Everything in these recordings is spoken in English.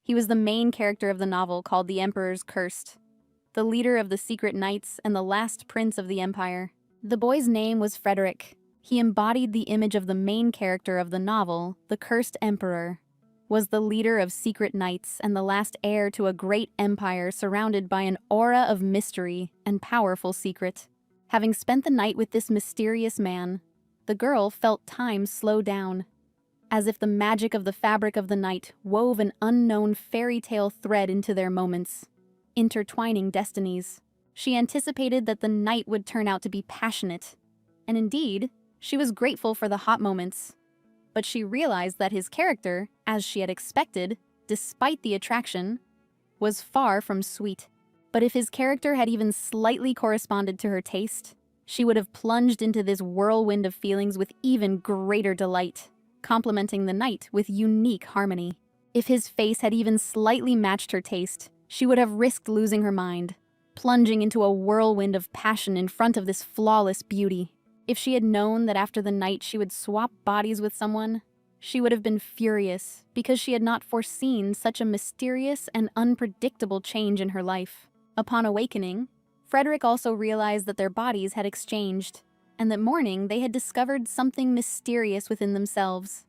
He was the main character of the novel called The Emperor's Cursed, the leader of the secret knights and the last prince of the empire. The boy's name was Frederick. He embodied the image of the main character of the novel, the Cursed Emperor, was the leader of secret knights and the last heir to a great empire surrounded by an aura of mystery and powerful secret. Having spent the night with this mysterious man, the girl felt time slow down, as if the magic of the fabric of the night wove an unknown fairy tale thread into their moments, intertwining destinies. She anticipated that the night would turn out to be passionate, and indeed, she was grateful for the hot moments. But she realized that his character, as she had expected, despite the attraction, was far from sweet. But if his character had even slightly corresponded to her taste, she would have plunged into this whirlwind of feelings with even greater delight, complementing the night with unique harmony. If his face had even slightly matched her taste, she would have risked losing her mind, plunging into a whirlwind of passion in front of this flawless beauty. If she had known that after the night she would swap bodies with someone, she would have been furious because she had not foreseen such a mysterious and unpredictable change in her life. Upon awakening, Frederick also realized that their bodies had exchanged, and that morning they had discovered something mysterious within themselves,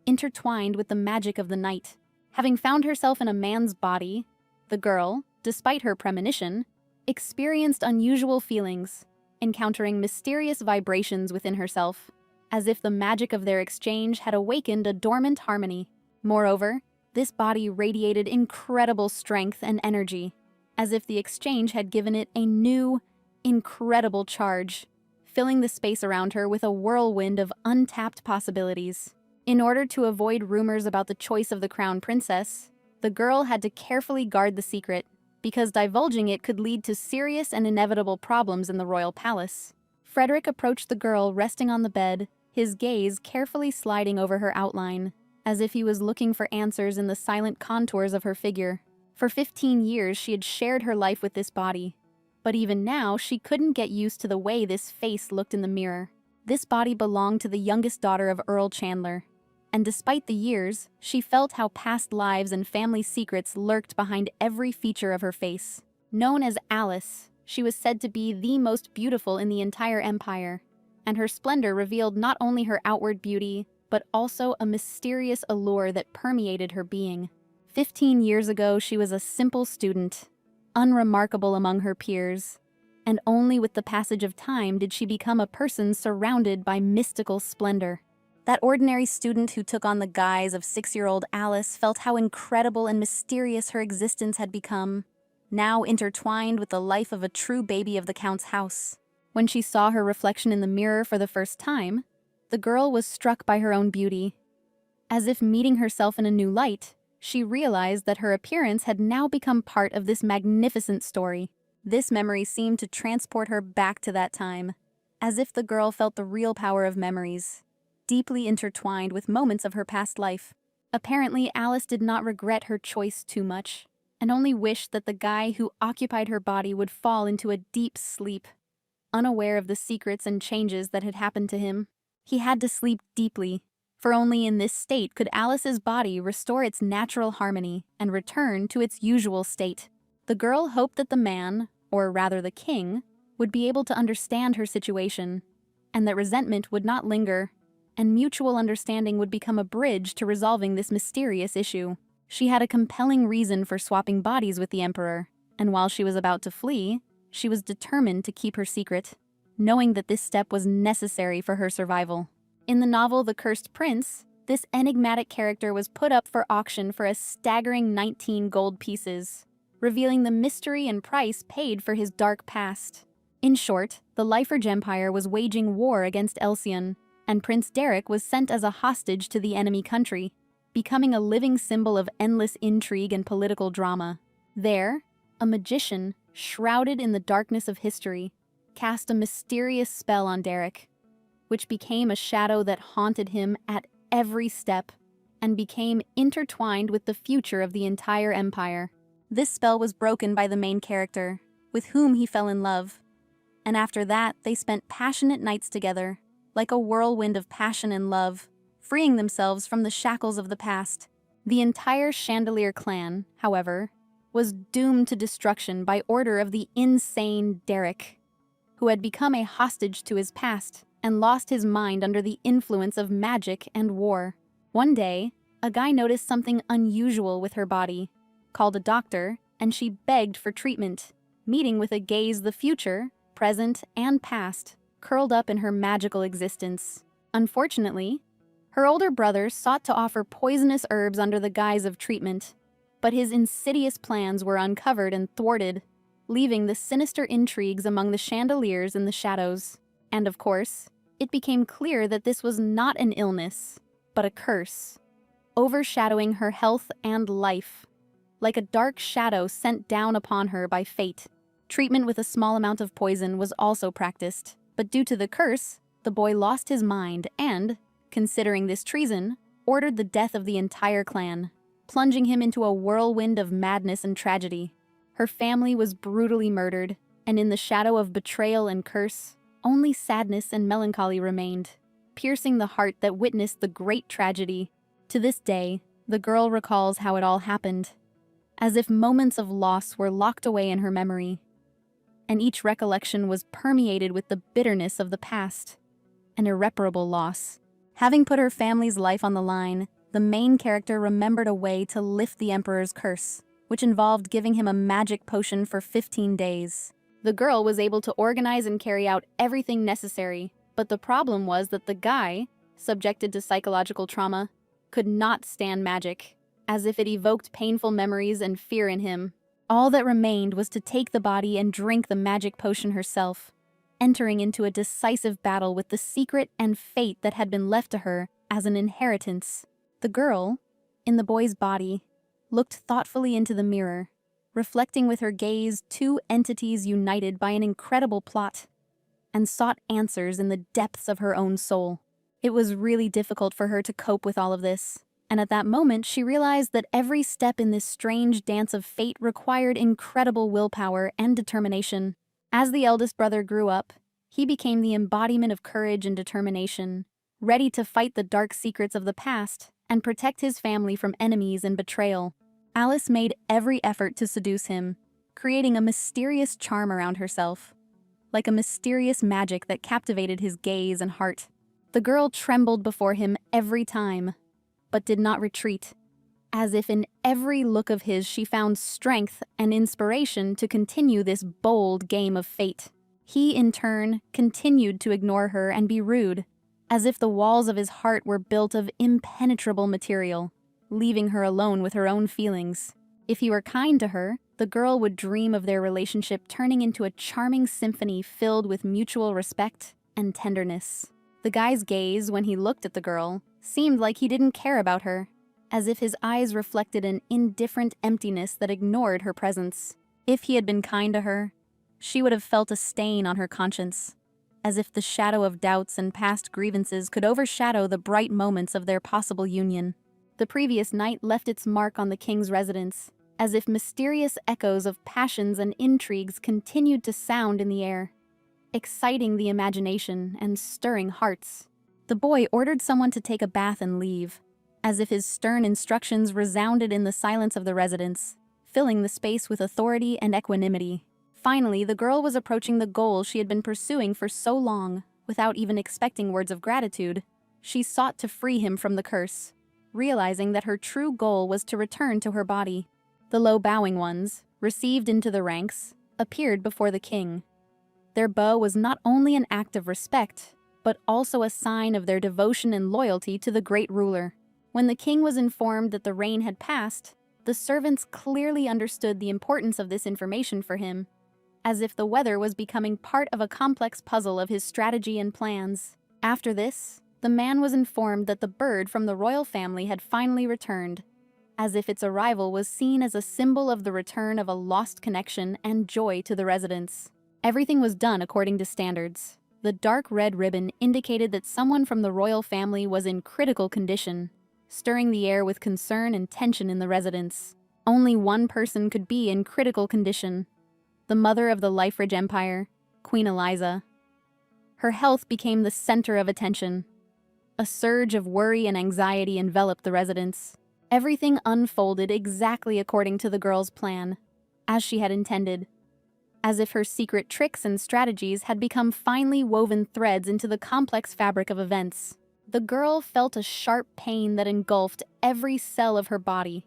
intertwined with the magic of the night. Having found herself in a man's body, the girl, despite her premonition, experienced unusual feelings, encountering mysterious vibrations within herself, as if the magic of their exchange had awakened a dormant harmony. Moreover, this body radiated incredible strength and energy, as if the exchange had given it a new, incredible charge, filling the space around her with a whirlwind of untapped possibilities. In order to avoid rumors about the choice of the crown princess, the girl had to carefully guard the secret, because divulging it could lead to serious and inevitable problems in the royal palace. Frederick approached the girl resting on the bed, his gaze carefully sliding over her outline, as if he was looking for answers in the silent contours of her figure. For 15 years, she had shared her life with this body, but even now, she couldn't get used to the way this face looked in the mirror. This body belonged to the youngest daughter of Earl Chandler, and despite the years, she felt how past lives and family secrets lurked behind every feature of her face. Known as Alice, she was said to be the most beautiful in the entire empire, and her splendor revealed not only her outward beauty, but also a mysterious allure that permeated her being. 15 years ago, she was a simple student, unremarkable among her peers, and only with the passage of time did she become a person surrounded by mystical splendor. That ordinary student who took on the guise of 6-year-old Alice felt how incredible and mysterious her existence had become, now intertwined with the life of a true baby of the Count's house. When she saw her reflection in the mirror for the first time, the girl was struck by her own beauty. As if meeting herself in a new light, she realized that her appearance had now become part of this magnificent story. This memory seemed to transport her back to that time, as if the girl felt the real power of memories, deeply intertwined with moments of her past life. Apparently, Alice did not regret her choice too much, and only wished that the guy who occupied her body would fall into a deep sleep, unaware of the secrets and changes that had happened to him. He had to sleep deeply, for only in this state could Alice's body restore its natural harmony and return to its usual state. The girl hoped that the man, or rather the king, would be able to understand her situation, and that resentment would not linger, and mutual understanding would become a bridge to resolving this mysterious issue. She had a compelling reason for swapping bodies with the Emperor, and while she was about to flee, she was determined to keep her secret, knowing that this step was necessary for her survival. In the novel The Cursed Prince, this enigmatic character was put up for auction for a staggering 19 gold pieces, revealing the mystery and price paid for his dark past. In short, the Lyforge Empire was waging war against Elsion, and Prince Derek was sent as a hostage to the enemy country, becoming a living symbol of endless intrigue and political drama. There, a magician, shrouded in the darkness of history, cast a mysterious spell on Derek, which became a shadow that haunted him at every step and became intertwined with the future of the entire empire. This spell was broken by the main character, with whom he fell in love, and after that they spent passionate nights together, like a whirlwind of passion and love, freeing themselves from the shackles of the past. The entire Chandelier clan, however, was doomed to destruction by order of the insane Derek, who had become a hostage to his past and lost his mind under the influence of magic and war. One day, a guy noticed something unusual with her body, called a doctor, and she begged for treatment, meeting with a gaze the future, present, and past, curled up in her magical existence. Unfortunately, her older brother sought to offer poisonous herbs under the guise of treatment, but his insidious plans were uncovered and thwarted, leaving the sinister intrigues among the chandeliers in the shadows. And of course, it became clear that this was not an illness, but a curse, overshadowing her health and life, like a dark shadow sent down upon her by fate. Treatment with a small amount of poison was also practiced, but due to the curse, the boy lost his mind and, considering this treason, ordered the death of the entire clan, plunging him into a whirlwind of madness and tragedy. Her family was brutally murdered, and in the shadow of betrayal and curse, only sadness and melancholy remained, piercing the heart that witnessed the great tragedy. To this day, the girl recalls how it all happened, as if moments of loss were locked away in her memory, and each recollection was permeated with the bitterness of the past, an irreparable loss. Having put her family's life on the line, the main character remembered a way to lift the Emperor's curse, which involved giving him a magic potion for 15 days. The girl was able to organize and carry out everything necessary, but the problem was that the guy, subjected to psychological trauma, could not stand magic, as if it evoked painful memories and fear in him. All that remained was to take the body and drink the magic potion herself, entering into a decisive battle with the secret and fate that had been left to her as an inheritance. The girl, in the boy's body, looked thoughtfully into the mirror, reflecting with her gaze two entities united by an incredible plot, and sought answers in the depths of her own soul. It was really difficult for her to cope with all of this, and at that moment she realized that every step in this strange dance of fate required incredible willpower and determination. As the eldest brother grew up, he became the embodiment of courage and determination, ready to fight the dark secrets of the past and protect his family from enemies and betrayal. Alice made every effort to seduce him, creating a mysterious charm around herself, like a mysterious magic that captivated his gaze and heart. The girl trembled before him every time, but did not retreat, as if in every look of his she found strength and inspiration to continue this bold game of fate. He, in turn, continued to ignore her and be rude, as if the walls of his heart were built of impenetrable material, leaving her alone with her own feelings. If he were kind to her, the girl would dream of their relationship turning into a charming symphony filled with mutual respect and tenderness. The guy's gaze, when he looked at the girl, seemed like he didn't care about her, as if his eyes reflected an indifferent emptiness that ignored her presence. If he had been kind to her, she would have felt a stain on her conscience, as if the shadow of doubts and past grievances could overshadow the bright moments of their possible union. The previous night left its mark on the king's residence, as if mysterious echoes of passions and intrigues continued to sound in the air, exciting the imagination and stirring hearts. The boy ordered someone to take a bath and leave, as if his stern instructions resounded in the silence of the residence, filling the space with authority and equanimity. Finally, the girl was approaching the goal she had been pursuing for so long, without even expecting words of gratitude. She sought to free him from the curse, realizing that her true goal was to return to her body. The low bowing ones, received into the ranks, appeared before the king. Their bow was not only an act of respect, but also a sign of their devotion and loyalty to the great ruler. When the king was informed that the rain had passed, the servants clearly understood the importance of this information for him, as if the weather was becoming part of a complex puzzle of his strategy and plans. After this, the man was informed that the bird from the royal family had finally returned, as if its arrival was seen as a symbol of the return of a lost connection and joy to the residents. Everything was done according to standards. The dark red ribbon indicated that someone from the royal family was in critical condition, stirring the air with concern and tension in the residence. Only one person could be in critical condition: the mother of the Liferidge Empire, Queen Eliza. Her health became the center of attention. A surge of worry and anxiety enveloped the residence, Everything unfolded exactly according to the girl's plan, as she had intended, as if her secret tricks and strategies had become finely woven threads into the complex fabric of events. The girl felt a sharp pain that engulfed every cell of her body,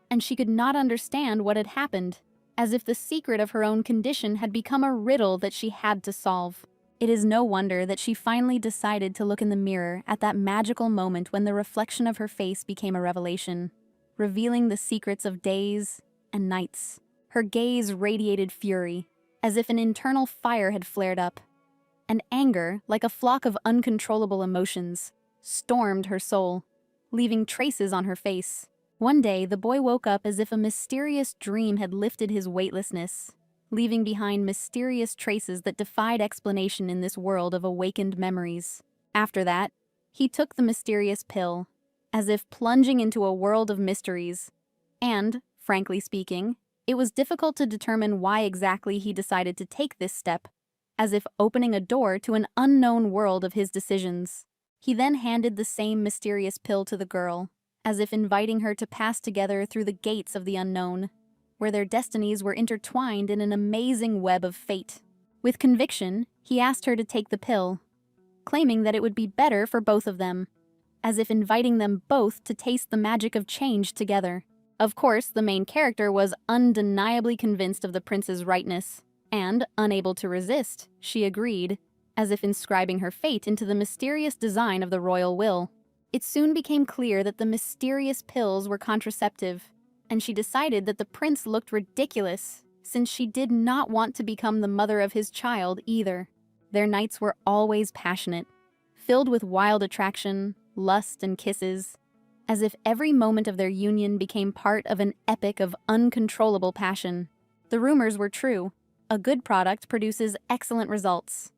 and she could not understand what had happened, as if the secret of her own condition had become a riddle that she had to solve. It is no wonder that she finally decided to look in the mirror at that magical moment when the reflection of her face became a revelation, revealing the secrets of days and nights. Her gaze radiated fury, as if an internal fire had flared up, and anger, like a flock of uncontrollable emotions, stormed her soul, leaving traces on her face. One day, the boy woke up as if a mysterious dream had lifted his weightlessness, leaving behind mysterious traces that defied explanation in this world of awakened memories. After that, he took the mysterious pill, as if plunging into a world of mysteries. And, frankly speaking, it was difficult to determine why exactly he decided to take this step, as if opening a door to an unknown world of his decisions. He then handed the same mysterious pill to the girl, as if inviting her to pass together through the gates of the unknown, where their destinies were intertwined in an amazing web of fate. With conviction, he asked her to take the pill, claiming that it would be better for both of them, as if inviting them both to taste the magic of change together. Of course, the main character was undeniably convinced of the prince's rightness, and, unable to resist, she agreed, as if inscribing her fate into the mysterious design of the royal will. It soon became clear that the mysterious pills were contraceptive, and she decided that the prince looked ridiculous, since she did not want to become the mother of his child either. Their nights were always passionate, filled with wild attraction, lust, and kisses, as if every moment of their union became part of an epic of uncontrollable passion. The rumors were true. A good product produces excellent results,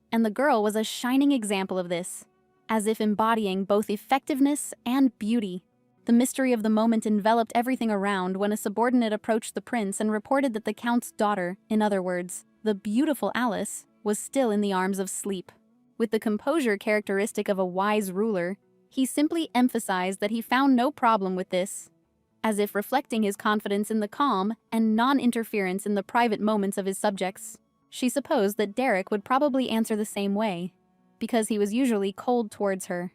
and the girl was a shining example of this, as if embodying both effectiveness and beauty. The mystery of the moment enveloped everything around when a subordinate approached the prince and reported that the count's daughter, in other words, the beautiful Alice, was still in the arms of sleep. With the composure characteristic of a wise ruler, he simply emphasized that he found no problem with this, as if reflecting his confidence in the calm and non-interference in the private moments of his subjects. She supposed that Derek would probably answer the same way, because he was usually cold towards her,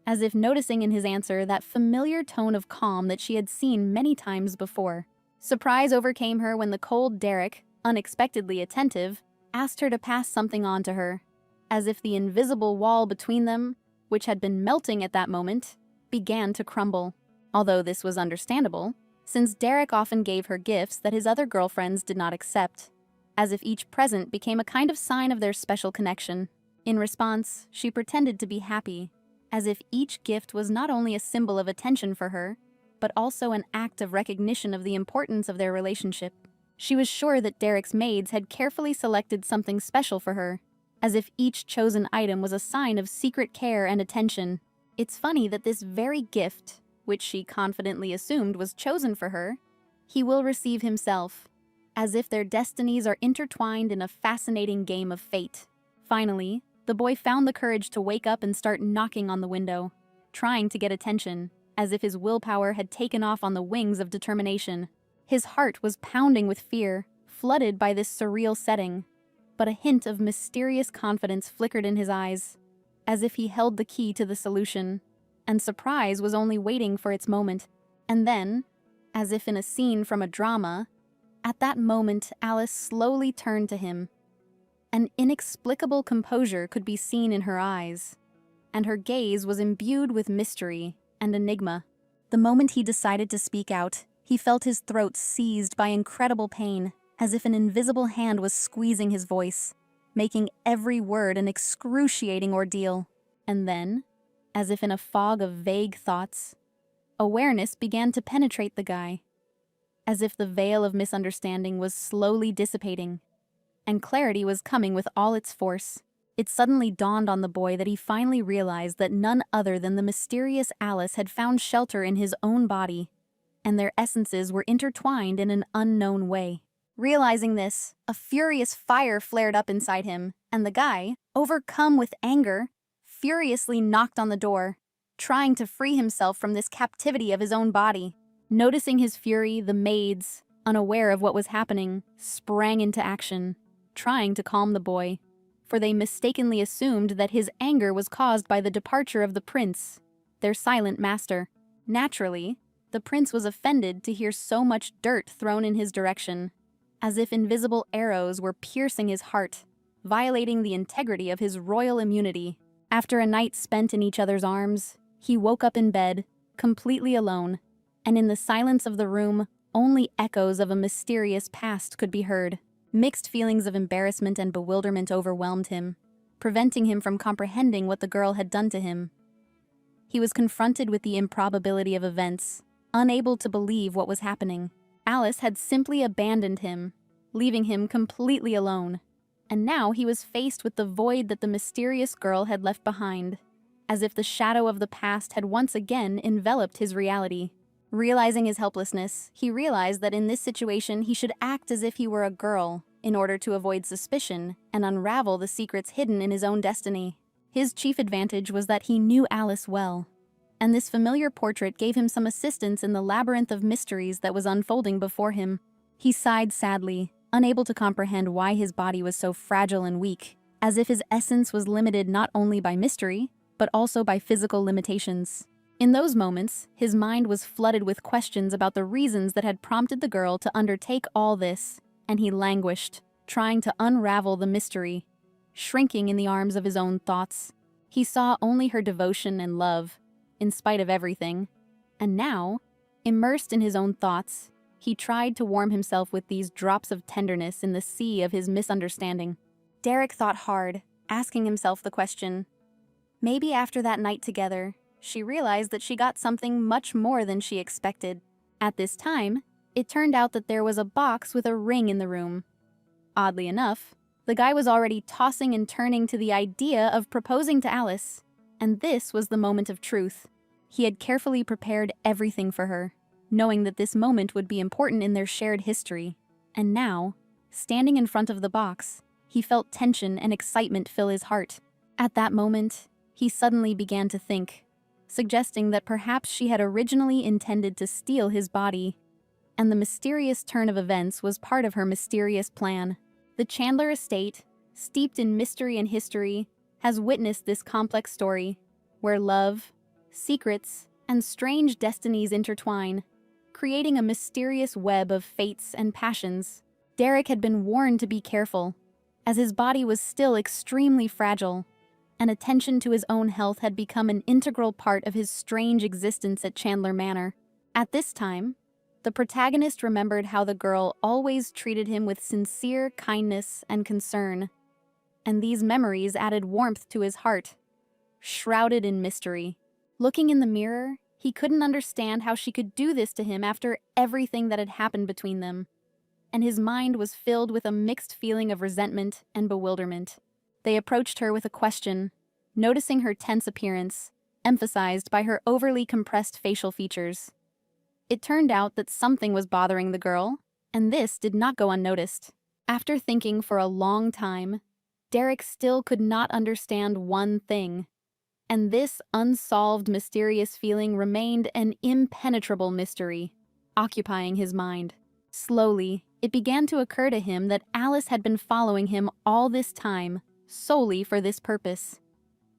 as if noticing in his answer that familiar tone of calm that she had seen many times before. Surprise overcame her when the cold Derek, unexpectedly attentive, asked her to pass something on to her, as if the invisible wall between them, which had been melting at that moment, began to crumble. Although this was understandable, since Derek often gave her gifts that his other girlfriends did not accept, as if each present became a kind of sign of their special connection. In response, she pretended to be happy, as if each gift was not only a symbol of attention for her, but also an act of recognition of the importance of their relationship. She was sure that Derek's maids had carefully selected something special for her, as if each chosen item was a sign of secret care and attention. It's funny that this very gift, which she confidently assumed was chosen for her, he will receive himself, as if their destinies are intertwined in a fascinating game of fate. Finally, the boy found the courage to wake up and start knocking on the window, trying to get attention, as if his willpower had taken off on the wings of determination. His heart was pounding with fear, flooded by this surreal setting, but a hint of mysterious confidence flickered in his eyes, as if he held the key to the solution, and surprise was only waiting for its moment. And then, as if in a scene from a drama, at that moment Alice slowly turned to him. An inexplicable composure could be seen in her eyes, and her gaze was imbued with mystery and enigma. The moment he decided to speak out, he felt his throat seized by incredible pain, as if an invisible hand was squeezing his voice, making every word an excruciating ordeal. And then, as if in a fog of vague thoughts, awareness began to penetrate the guy, as if the veil of misunderstanding was slowly dissipating, and clarity was coming with all its force. It suddenly dawned on the boy that he finally realized that none other than the mysterious Alice had found shelter in his own body, and their essences were intertwined in an unknown way. Realizing this, a furious fire flared up inside him, and the guy, overcome with anger, furiously knocked on the door, trying to free himself from this captivity of his own body. Noticing his fury, the maids, unaware of what was happening, sprang into action, trying to calm the boy, for they mistakenly assumed that his anger was caused by the departure of the prince, their silent master. Naturally, the prince was offended to hear so much dirt thrown in his direction, as if invisible arrows were piercing his heart, violating the integrity of his royal immunity. After a night spent in each other's arms, he woke up in bed, completely alone, and in the silence of the room, only echoes of a mysterious past could be heard. Mixed feelings of embarrassment and bewilderment overwhelmed him, preventing him from comprehending what the girl had done to him. He was confronted with the improbability of events, unable to believe what was happening. Alice had simply abandoned him, leaving him completely alone. And now he was faced with the void that the mysterious girl had left behind, as if the shadow of the past had once again enveloped his reality. Realizing his helplessness, he realized that in this situation he should act as if he were a girl in order to avoid suspicion and unravel the secrets hidden in his own destiny. His chief advantage was that he knew Alice well, and this familiar portrait gave him some assistance in the labyrinth of mysteries that was unfolding before him. He sighed sadly, unable to comprehend why his body was so fragile and weak, as if his essence was limited not only by mystery, but also by physical limitations. In those moments, his mind was flooded with questions about the reasons that had prompted the girl to undertake all this, and he languished, trying to unravel the mystery, shrinking in the arms of his own thoughts. He saw only her devotion and love, in spite of everything, and now, immersed in his own thoughts, he tried to warm himself with these drops of tenderness in the sea of his misunderstanding. Derek thought hard, asking himself the question, maybe after that night together, she realized that she got something much more than she expected. At this time, it turned out that there was a box with a ring in the room. Oddly enough, the guy was already tossing and turning to the idea of proposing to Alice, and this was the moment of truth. He had carefully prepared everything for her, knowing that this moment would be important in their shared history. And now, standing in front of the box, he felt tension and excitement fill his heart. At that moment, he suddenly began to think, suggesting that perhaps she had originally intended to steal his body, and the mysterious turn of events was part of her mysterious plan. The Chandler estate, steeped in mystery and history, has witnessed this complex story, where love, secrets, and strange destinies intertwine, creating a mysterious web of fates and passions. Derek had been warned to be careful, as his body was still extremely fragile, and attention to his own health had become an integral part of his strange existence at Chandler Manor. At this time, the protagonist remembered how the girl always treated him with sincere kindness and concern, and these memories added warmth to his heart, shrouded in mystery. Looking in the mirror, he couldn't understand how she could do this to him after everything that had happened between them, and his mind was filled with a mixed feeling of resentment and bewilderment. They approached her with a question, noticing her tense appearance, emphasized by her overly compressed facial features. It turned out that something was bothering the girl, and this did not go unnoticed. After thinking for a long time, Derek still could not understand one thing, and this unsolved mysterious feeling remained an impenetrable mystery, occupying his mind. Slowly, it began to occur to him that Alice had been following him all this time, solely for this purpose.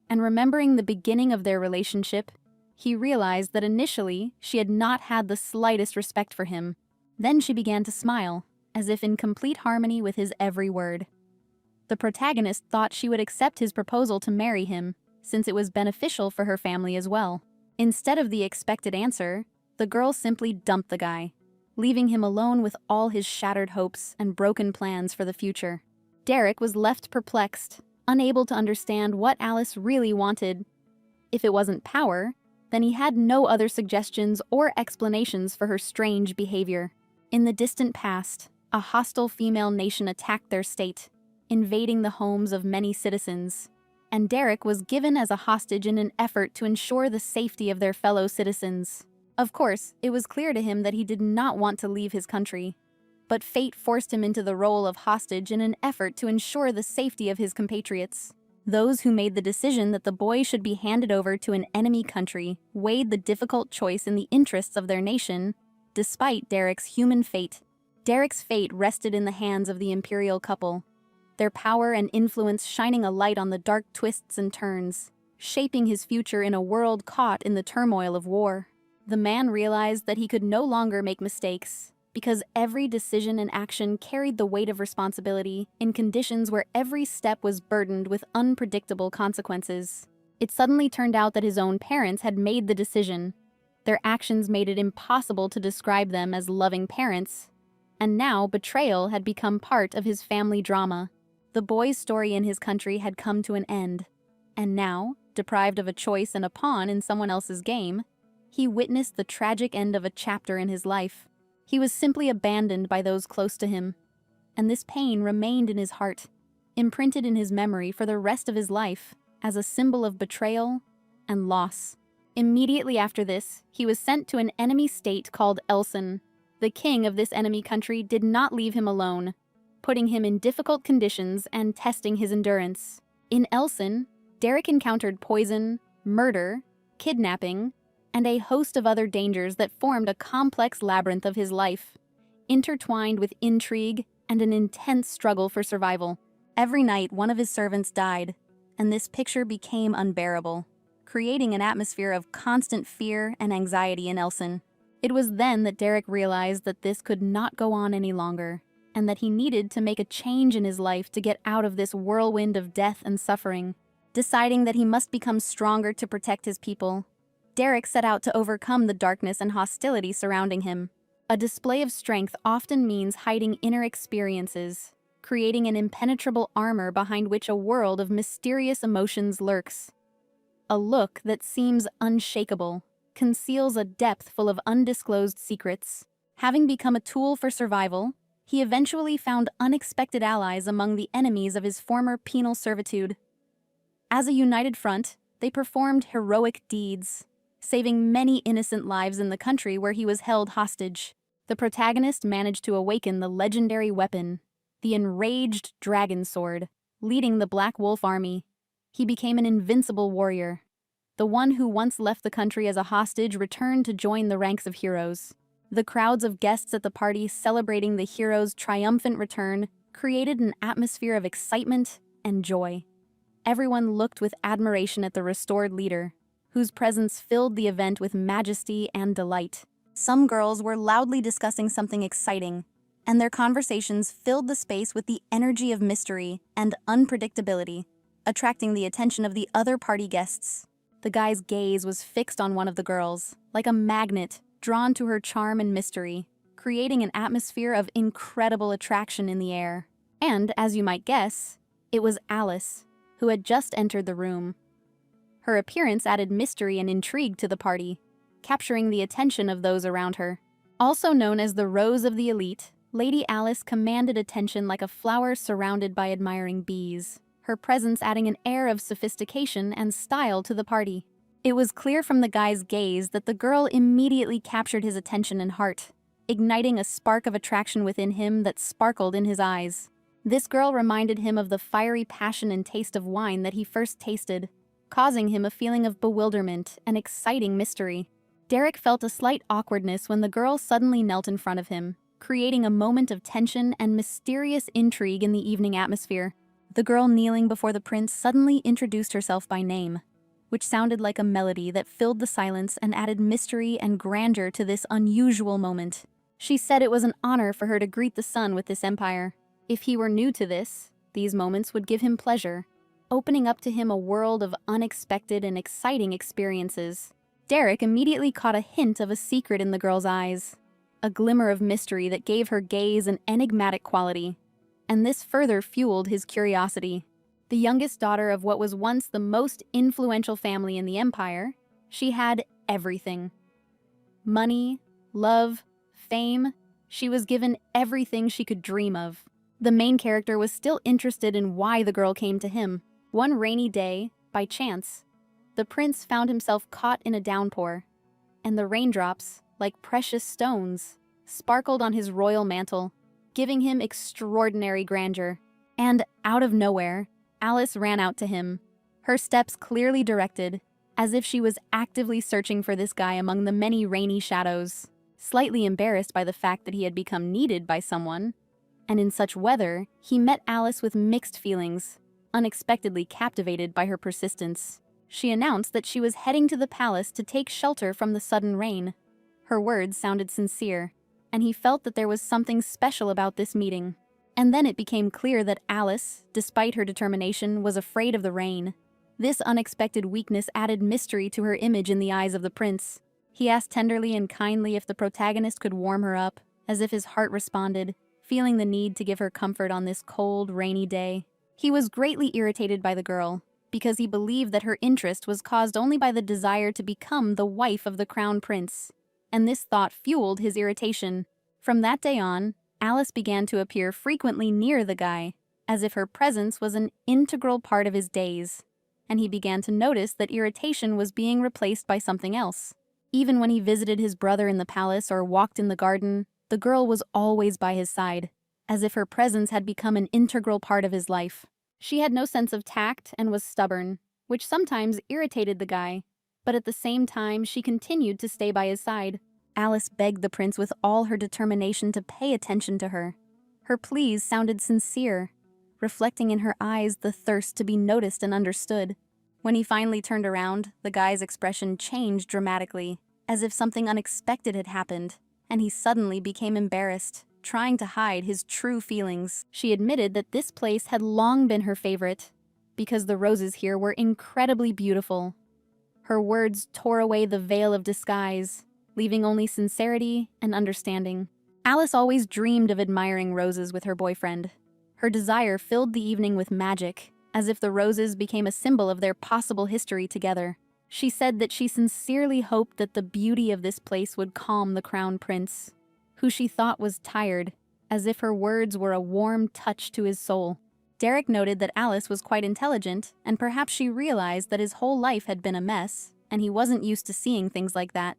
And remembering the beginning of their relationship, he realized that initially she had not had the slightest respect for him. Then she began to smile, as if in complete harmony with his every word. The protagonist thought she would accept his proposal to marry him, since it was beneficial for her family as well. Instead of the expected answer, the girl simply dumped the guy, leaving him alone with all his shattered hopes and broken plans for the future. Derek was left perplexed, unable to understand what Alice really wanted. If it wasn't power, then he had no other suggestions or explanations for her strange behavior. In the distant past, a hostile female nation attacked their state, invading the homes of many citizens, and Derek was given as a hostage in an effort to ensure the safety of their fellow citizens. Of course, it was clear to him that he did not want to leave his country, but fate forced him into the role of hostage in an effort to ensure the safety of his compatriots. Those who made the decision that the boy should be handed over to an enemy country weighed the difficult choice in the interests of their nation, despite Derek's human fate. Derek's fate rested in the hands of the imperial couple, their power and influence shining a light on the dark twists and turns, shaping his future in a world caught in the turmoil of war. The man realized that he could no longer make mistakes, because every decision and action carried the weight of responsibility in conditions where every step was burdened with unpredictable consequences. It suddenly turned out that his own parents had made the decision. Their actions made it impossible to describe them as loving parents, and now betrayal had become part of his family drama. The boy's story in his country had come to an end, and now, deprived of a choice and a pawn in someone else's game, he witnessed the tragic end of a chapter in his life. He was simply abandoned by those close to him, and this pain remained in his heart, imprinted in his memory for the rest of his life as a symbol of betrayal and loss. Immediately after this, he was sent to an enemy state called Elson. The king of this enemy country did not leave him alone, putting him in difficult conditions and testing his endurance. In Elson, Derek encountered poison, murder, kidnapping, and a host of other dangers that formed a complex labyrinth of his life, intertwined with intrigue and an intense struggle for survival. Every night, one of his servants died, and this picture became unbearable, creating an atmosphere of constant fear and anxiety in Elson. It was then that Derek realized that this could not go on any longer, and that he needed to make a change in his life to get out of this whirlwind of death and suffering. Deciding that he must become stronger to protect his people, Derek set out to overcome the darkness and hostility surrounding him. A display of strength often means hiding inner experiences, creating an impenetrable armor behind which a world of mysterious emotions lurks. A look that seems unshakable conceals a depth full of undisclosed secrets. Having become a tool for survival, he eventually found unexpected allies among the enemies of his former penal servitude. As a united front, they performed heroic deeds, saving many innocent lives in the country where he was held hostage. The protagonist managed to awaken the legendary weapon, the enraged dragon sword, leading the Black Wolf army. He became an invincible warrior. The one who once left the country as a hostage returned to join the ranks of heroes. The crowds of guests at the party celebrating the hero's triumphant return created an atmosphere of excitement and joy. Everyone looked with admiration at the restored leader, whose presence filled the event with majesty and delight. Some girls were loudly discussing something exciting, and their conversations filled the space with the energy of mystery and unpredictability, attracting the attention of the other party guests. The guy's gaze was fixed on one of the girls, like a magnet drawn to her charm and mystery, creating an atmosphere of incredible attraction in the air. And, as you might guess, it was Alice, who had just entered the room. Her appearance added mystery and intrigue to the party, capturing the attention of those around her. Also known as the Rose of the Elite, Lady Alice commanded attention like a flower surrounded by admiring bees, her presence adding an air of sophistication and style to the party. It was clear from the guy's gaze that the girl immediately captured his attention and heart, igniting a spark of attraction within him that sparkled in his eyes. This girl reminded him of the fiery passion and taste of wine that he first tasted, causing him a feeling of bewilderment and exciting mystery. Derek felt a slight awkwardness when the girl suddenly knelt in front of him, creating a moment of tension and mysterious intrigue in the evening atmosphere. The girl kneeling before the prince suddenly introduced herself by name, which sounded like a melody that filled the silence and added mystery and grandeur to this unusual moment. She said it was an honor for her to greet the son with this empire. If he were new to this, these moments would give him pleasure, opening up to him a world of unexpected and exciting experiences. Derek immediately caught a hint of a secret in the girl's eyes, a glimmer of mystery that gave her gaze an enigmatic quality, and this further fueled his curiosity. The youngest daughter of what was once the most influential family in the empire, she had everything. Money, love, fame. She was given everything she could dream of. The main character was still interested in why the girl came to him. One rainy day, by chance, the prince found himself caught in a downpour, and the raindrops, like precious stones, sparkled on his royal mantle, giving him extraordinary grandeur. And out of nowhere, Alice ran out to him, her steps clearly directed, as if she was actively searching for this guy among the many rainy shadows. Slightly embarrassed by the fact that he had become needed by someone, and in such weather, he met Alice with mixed feelings, unexpectedly captivated by her persistence. She announced that she was heading to the palace to take shelter from the sudden rain. Her words sounded sincere, and he felt that there was something special about this meeting. And then it became clear that Alice, despite her determination, was afraid of the rain. This unexpected weakness added mystery to her image in the eyes of the prince. He asked tenderly and kindly if the protagonist could warm her up, as if his heart responded, feeling the need to give her comfort on this cold, rainy day. He was greatly irritated by the girl, because he believed that her interest was caused only by the desire to become the wife of the crown prince. And this thought fueled his irritation. From that day on, Alice began to appear frequently near the guy, as if her presence was an integral part of his days. And he began to notice that irritation was being replaced by something else. Even when he visited his brother in the palace or walked in the garden, the girl was always by his side, as if her presence had become an integral part of his life. She had no sense of tact and was stubborn, which sometimes irritated the guy, but at the same time she continued to stay by his side. Alice begged the prince with all her determination to pay attention to her. Her pleas sounded sincere, reflecting in her eyes the thirst to be noticed and understood. When he finally turned around, the guy's expression changed dramatically, as if something unexpected had happened, and he suddenly became embarrassed, trying to hide his true feelings. She admitted that this place had long been her favorite, because the roses here were incredibly beautiful. Her words tore away the veil of disguise, leaving only sincerity and understanding. Alice always dreamed of admiring roses with her boyfriend. Her desire filled the evening with magic, as if the roses became a symbol of their possible history together. She said that she sincerely hoped that the beauty of this place would calm the crown prince, who she thought was tired, as if her words were a warm touch to his soul. Derek noted that Alice was quite intelligent, and perhaps she realized that his whole life had been a mess, and he wasn't used to seeing things like that.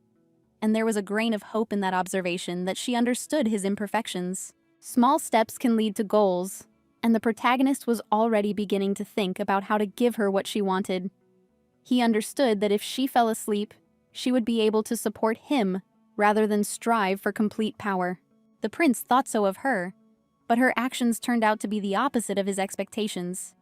And there was a grain of hope in that observation that she understood his imperfections. Small steps can lead to goals, and the protagonist was already beginning to think about how to give her what she wanted. He understood that if she fell asleep, she would be able to support him rather than strive for complete power. The prince thought so of her, but her actions turned out to be the opposite of his expectations,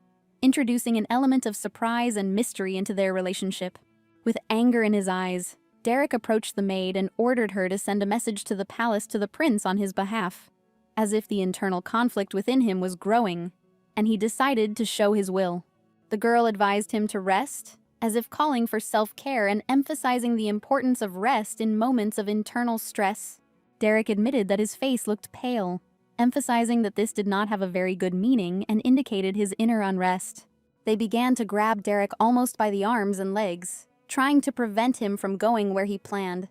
introducing an element of surprise and mystery into their relationship. With anger in his eyes, Derek approached the maid and ordered her to send a message to the palace to the prince on his behalf, as if the internal conflict within him was growing, and he decided to show his will. The girl advised him to rest, as if calling for self-care and emphasizing the importance of rest in moments of internal stress. Derek admitted that his face looked pale, emphasizing that this did not have a very good meaning and indicated his inner unrest. They began to grab Derek almost by the arms and legs, trying to prevent him from going where he planned,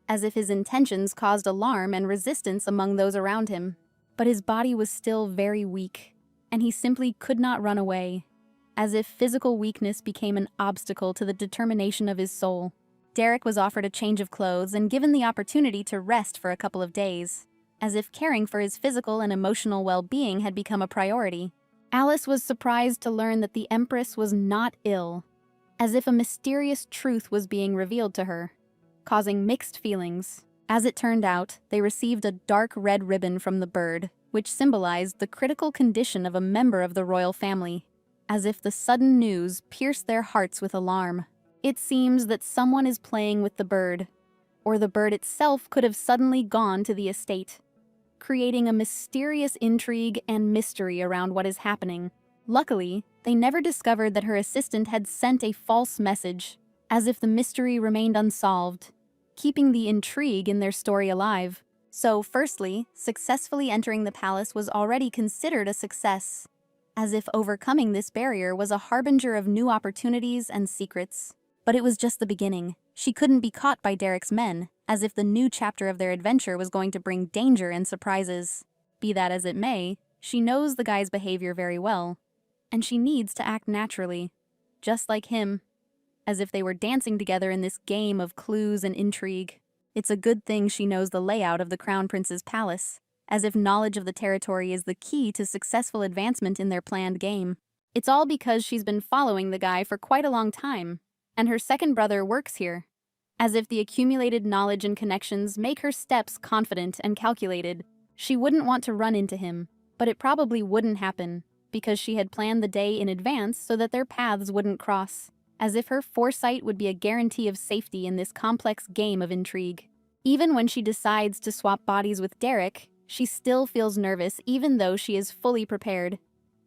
as if his intentions caused alarm and resistance among those around him. But his body was still very weak, and he simply could not run away, as if physical weakness became an obstacle to the determination of his soul. Derek was offered a change of clothes and given the opportunity to rest for a couple of days, as if caring for his physical and emotional well-being had become a priority. Alice was surprised to learn that the Empress was not ill, as if a mysterious truth was being revealed to her, causing mixed feelings. As it turned out, they received a dark red ribbon from the bird, which symbolized the critical condition of a member of the royal family, as if the sudden news pierced their hearts with alarm. It seems that someone is playing with the bird, or the bird itself could have suddenly gone to the estate, creating a mysterious intrigue and mystery around what is happening. Luckily, they never discovered that her assistant had sent a false message, as if the mystery remained unsolved, keeping the intrigue in their story alive. So, firstly, successfully entering the palace was already considered a success, as if overcoming this barrier was a harbinger of new opportunities and secrets. But it was just the beginning. She couldn't be caught by Derek's men, as if the new chapter of their adventure was going to bring danger and surprises. Be that as it may, she knows the guy's behavior very well, and she needs to act naturally, just like him, as if they were dancing together in this game of clues and intrigue. It's a good thing she knows the layout of the Crown Prince's palace, as if knowledge of the territory is the key to successful advancement in their planned game. It's all because she's been following the guy for quite a long time, and her second brother works here. As if the accumulated knowledge and connections make her steps confident and calculated, she wouldn't want to run into him, but it probably wouldn't happen, because she had planned the day in advance so that their paths wouldn't cross, as if her foresight would be a guarantee of safety in this complex game of intrigue. Even when she decides to swap bodies with Derek, she still feels nervous even though she is fully prepared,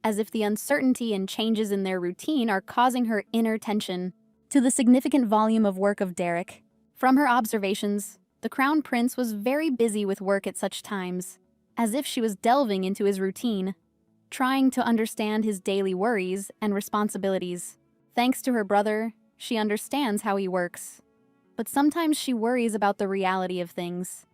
as if the uncertainty and changes in their routine are causing her inner tension. To the significant volume of work of Derek, from her observations, the Crown Prince was very busy with work at such times, as if she was delving into his routine, trying to understand his daily worries and responsibilities. Thanks to her brother, she understands how he works. But sometimes she worries about the reality of things,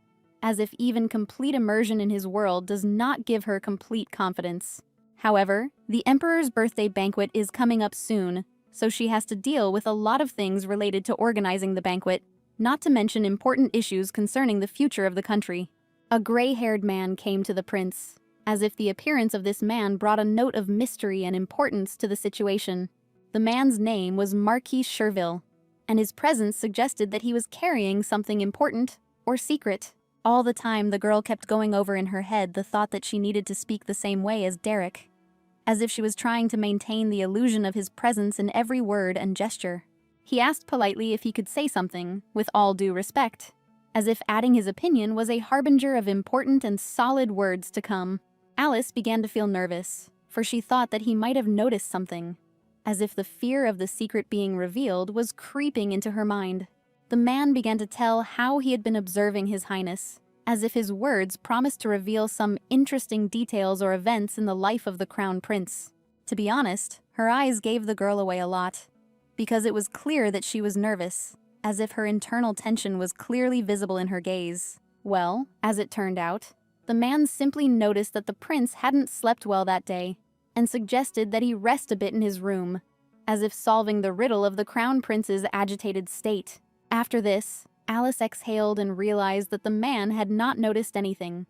as if even complete immersion in his world does not give her complete confidence. However, the Emperor's birthday banquet is coming up soon, so she has to deal with a lot of things related to organizing the banquet, not to mention important issues concerning the future of the country. A gray-haired man came to the prince, as if the appearance of this man brought a note of mystery and importance to the situation. The man's name was Marquis Sherville, and his presence suggested that he was carrying something important or secret. All the time, the girl kept going over in her head the thought that she needed to speak the same way as Derek, as if she was trying to maintain the illusion of his presence in every word and gesture. He asked politely if he could say something, with all due respect, as if adding his opinion was a harbinger of important and solid words to come. Alice began to feel nervous, for she thought that he might have noticed something, as if the fear of the secret being revealed was creeping into her mind. The man began to tell how he had been observing His Highness, as if his words promised to reveal some interesting details or events in the life of the Crown Prince. To be honest, her eyes gave the girl away a lot, because it was clear that she was nervous, as if her internal tension was clearly visible in her gaze. Well, as it turned out, the man simply noticed that the prince hadn't slept well that day, and suggested that he rest a bit in his room, as if solving the riddle of the Crown Prince's agitated state. After this, Alice exhaled and realized that the man had not noticed anything,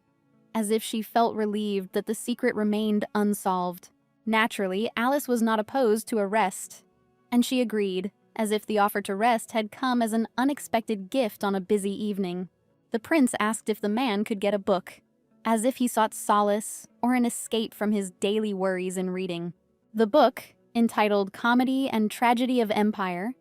as if she felt relieved that the secret remained unsolved. Naturally, Alice was not opposed to a rest, and she agreed, as if the offer to rest had come as an unexpected gift on a busy evening. The prince asked if the man could get a book, as if he sought solace or an escape from his daily worries in reading. The book, entitled Comedy and Tragedy of Empire,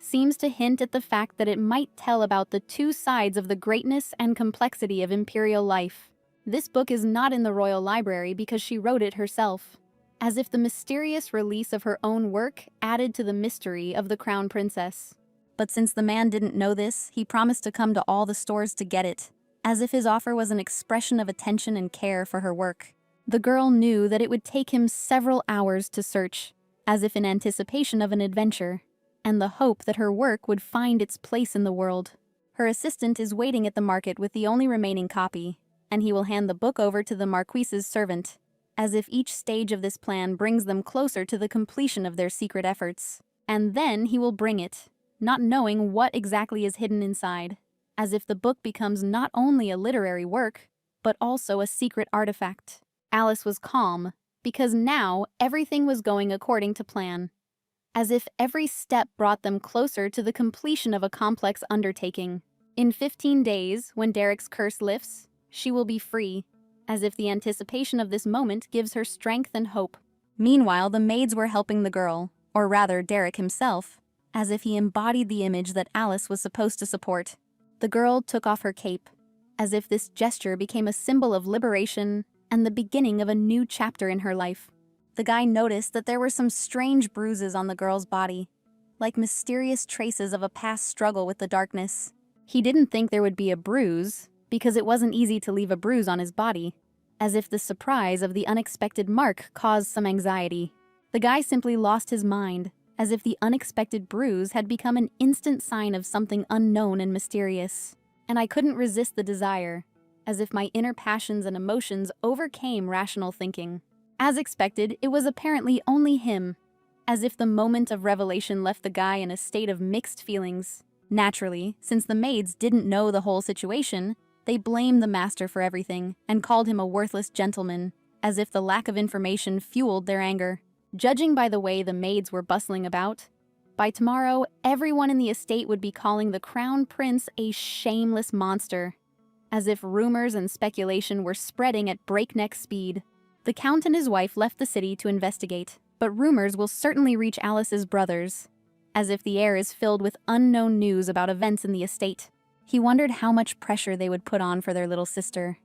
seems to hint at the fact that it might tell about the two sides of the greatness and complexity of imperial life. This book is not in the royal library because she wrote it herself, as if the mysterious release of her own work added to the mystery of the Crown Princess. But since the man didn't know this, he promised to come to all the stores to get it, as if his offer was an expression of attention and care for her work. The girl knew that it would take him several hours to search, as if in anticipation of an adventure, and the hope that her work would find its place in the world. Her assistant is waiting at the market with the only remaining copy, and he will hand the book over to the Marquise's servant, as if each stage of this plan brings them closer to the completion of their secret efforts. And then he will bring it, not knowing what exactly is hidden inside, as if the book becomes not only a literary work, but also a secret artifact. Alice was calm, because now everything was going according to plan, as if every step brought them closer to the completion of a complex undertaking. In 15 days, when Derek's curse lifts, she will be free, as if the anticipation of this moment gives her strength and hope. Meanwhile, the maids were helping the girl, or rather Derek himself, as if he embodied the image that Alice was supposed to support. The girl took off her cape, as if this gesture became a symbol of liberation and the beginning of a new chapter in her life. The guy noticed that there were some strange bruises on the girl's body, like mysterious traces of a past struggle with the darkness. He didn't think there would be a bruise, because it wasn't easy to leave a bruise on his body, as if the surprise of the unexpected mark caused some anxiety. The guy simply lost his mind, as if the unexpected bruise had become an instant sign of something unknown and mysterious. And I couldn't resist the desire, as if my inner passions and emotions overcame rational thinking. As expected, it was apparently only him, as if the moment of revelation left the guy in a state of mixed feelings. Naturally, since the maids didn't know the whole situation, they blamed the master for everything and called him a worthless gentleman, as if the lack of information fueled their anger. Judging by the way the maids were bustling about, by tomorrow, everyone in the estate would be calling the crown prince a shameless monster, as if rumors and speculation were spreading at breakneck speed. The count and his wife left the city to investigate, but rumors will certainly reach Alice's brothers, as if the air is filled with unknown news about events in the estate. He wondered how much pressure they would put on for their little sister,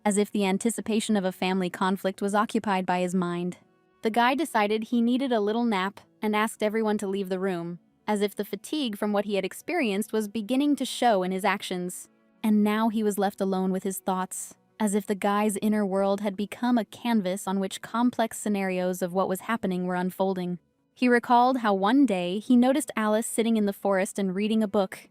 as if the anticipation of a family conflict was occupied by his mind. The guy decided he needed a little nap and asked everyone to leave the room, as if the fatigue from what he had experienced was beginning to show in his actions. And now he was left alone with his thoughts, as if the guy's inner world had become a canvas on which complex scenarios of what was happening were unfolding. He recalled how one day he noticed Alice sitting in the forest and reading a book,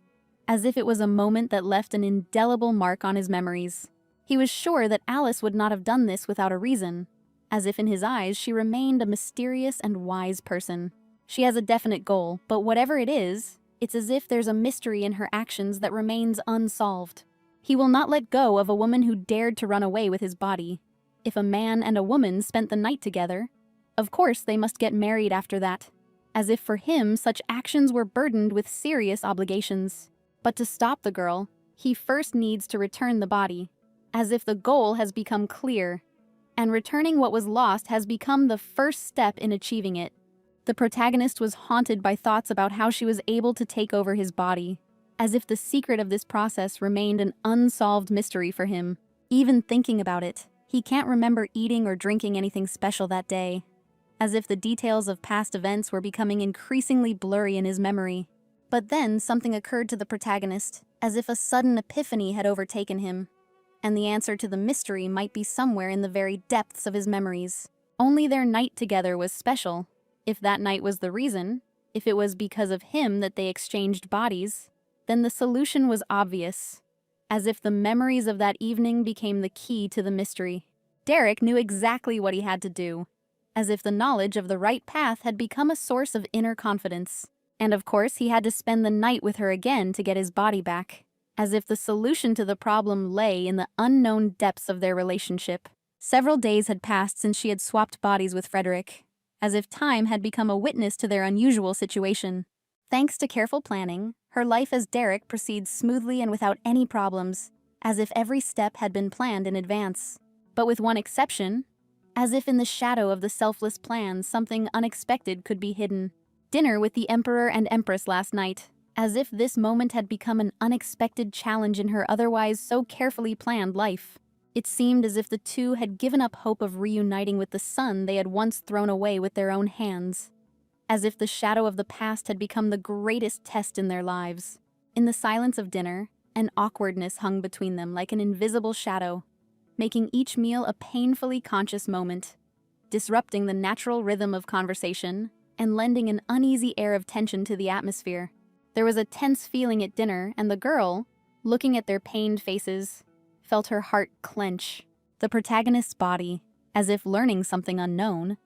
as if it was a moment that left an indelible mark on his memories. He was sure that Alice would not have done this without a reason, as if in his eyes she remained a mysterious and wise person. She has a definite goal, but whatever it is, it's as if there's a mystery in her actions that remains unsolved. He will not let go of a woman who dared to run away with his body. If a man and a woman spent the night together, of course they must get married after that, as if for him such actions were burdened with serious obligations. But to stop the girl, he first needs to return the body, as if the goal has become clear, and returning what was lost has become the first step in achieving it. The protagonist was haunted by thoughts about how she was able to take over his body, as if the secret of this process remained an unsolved mystery for him. Even thinking about it, he can't remember eating or drinking anything special that day, as if the details of past events were becoming increasingly blurry in his memory. But then something occurred to the protagonist, as if a sudden epiphany had overtaken him, and the answer to the mystery might be somewhere in the very depths of his memories. Only their night together was special. If that night was the reason, if it was because of him that they exchanged bodies, then the solution was obvious, as if the memories of that evening became the key to the mystery. Derek knew exactly what he had to do, as if the knowledge of the right path had become a source of inner confidence. And of course, he had to spend the night with her again to get his body back, as if the solution to the problem lay in the unknown depths of their relationship. Several days had passed since she had swapped bodies with Frederick, as if time had become a witness to their unusual situation. Thanks to careful planning, her life as Derek proceeds smoothly and without any problems, as if every step had been planned in advance. But with one exception, as if in the shadow of the selfless plan something unexpected could be hidden. Dinner with the Emperor and Empress last night, as if this moment had become an unexpected challenge in her otherwise so carefully planned life. It seemed as if the two had given up hope of reuniting with the son they had once thrown away with their own hands, as if the shadow of the past had become the greatest test in their lives. In the silence of dinner, an awkwardness hung between them like an invisible shadow, making each meal a painfully conscious moment, disrupting the natural rhythm of conversation and lending an uneasy air of tension to the atmosphere. There was a tense feeling at dinner, and the girl, looking at their pained faces, felt her heart clench. The protagonist's body, as if learning something unknown,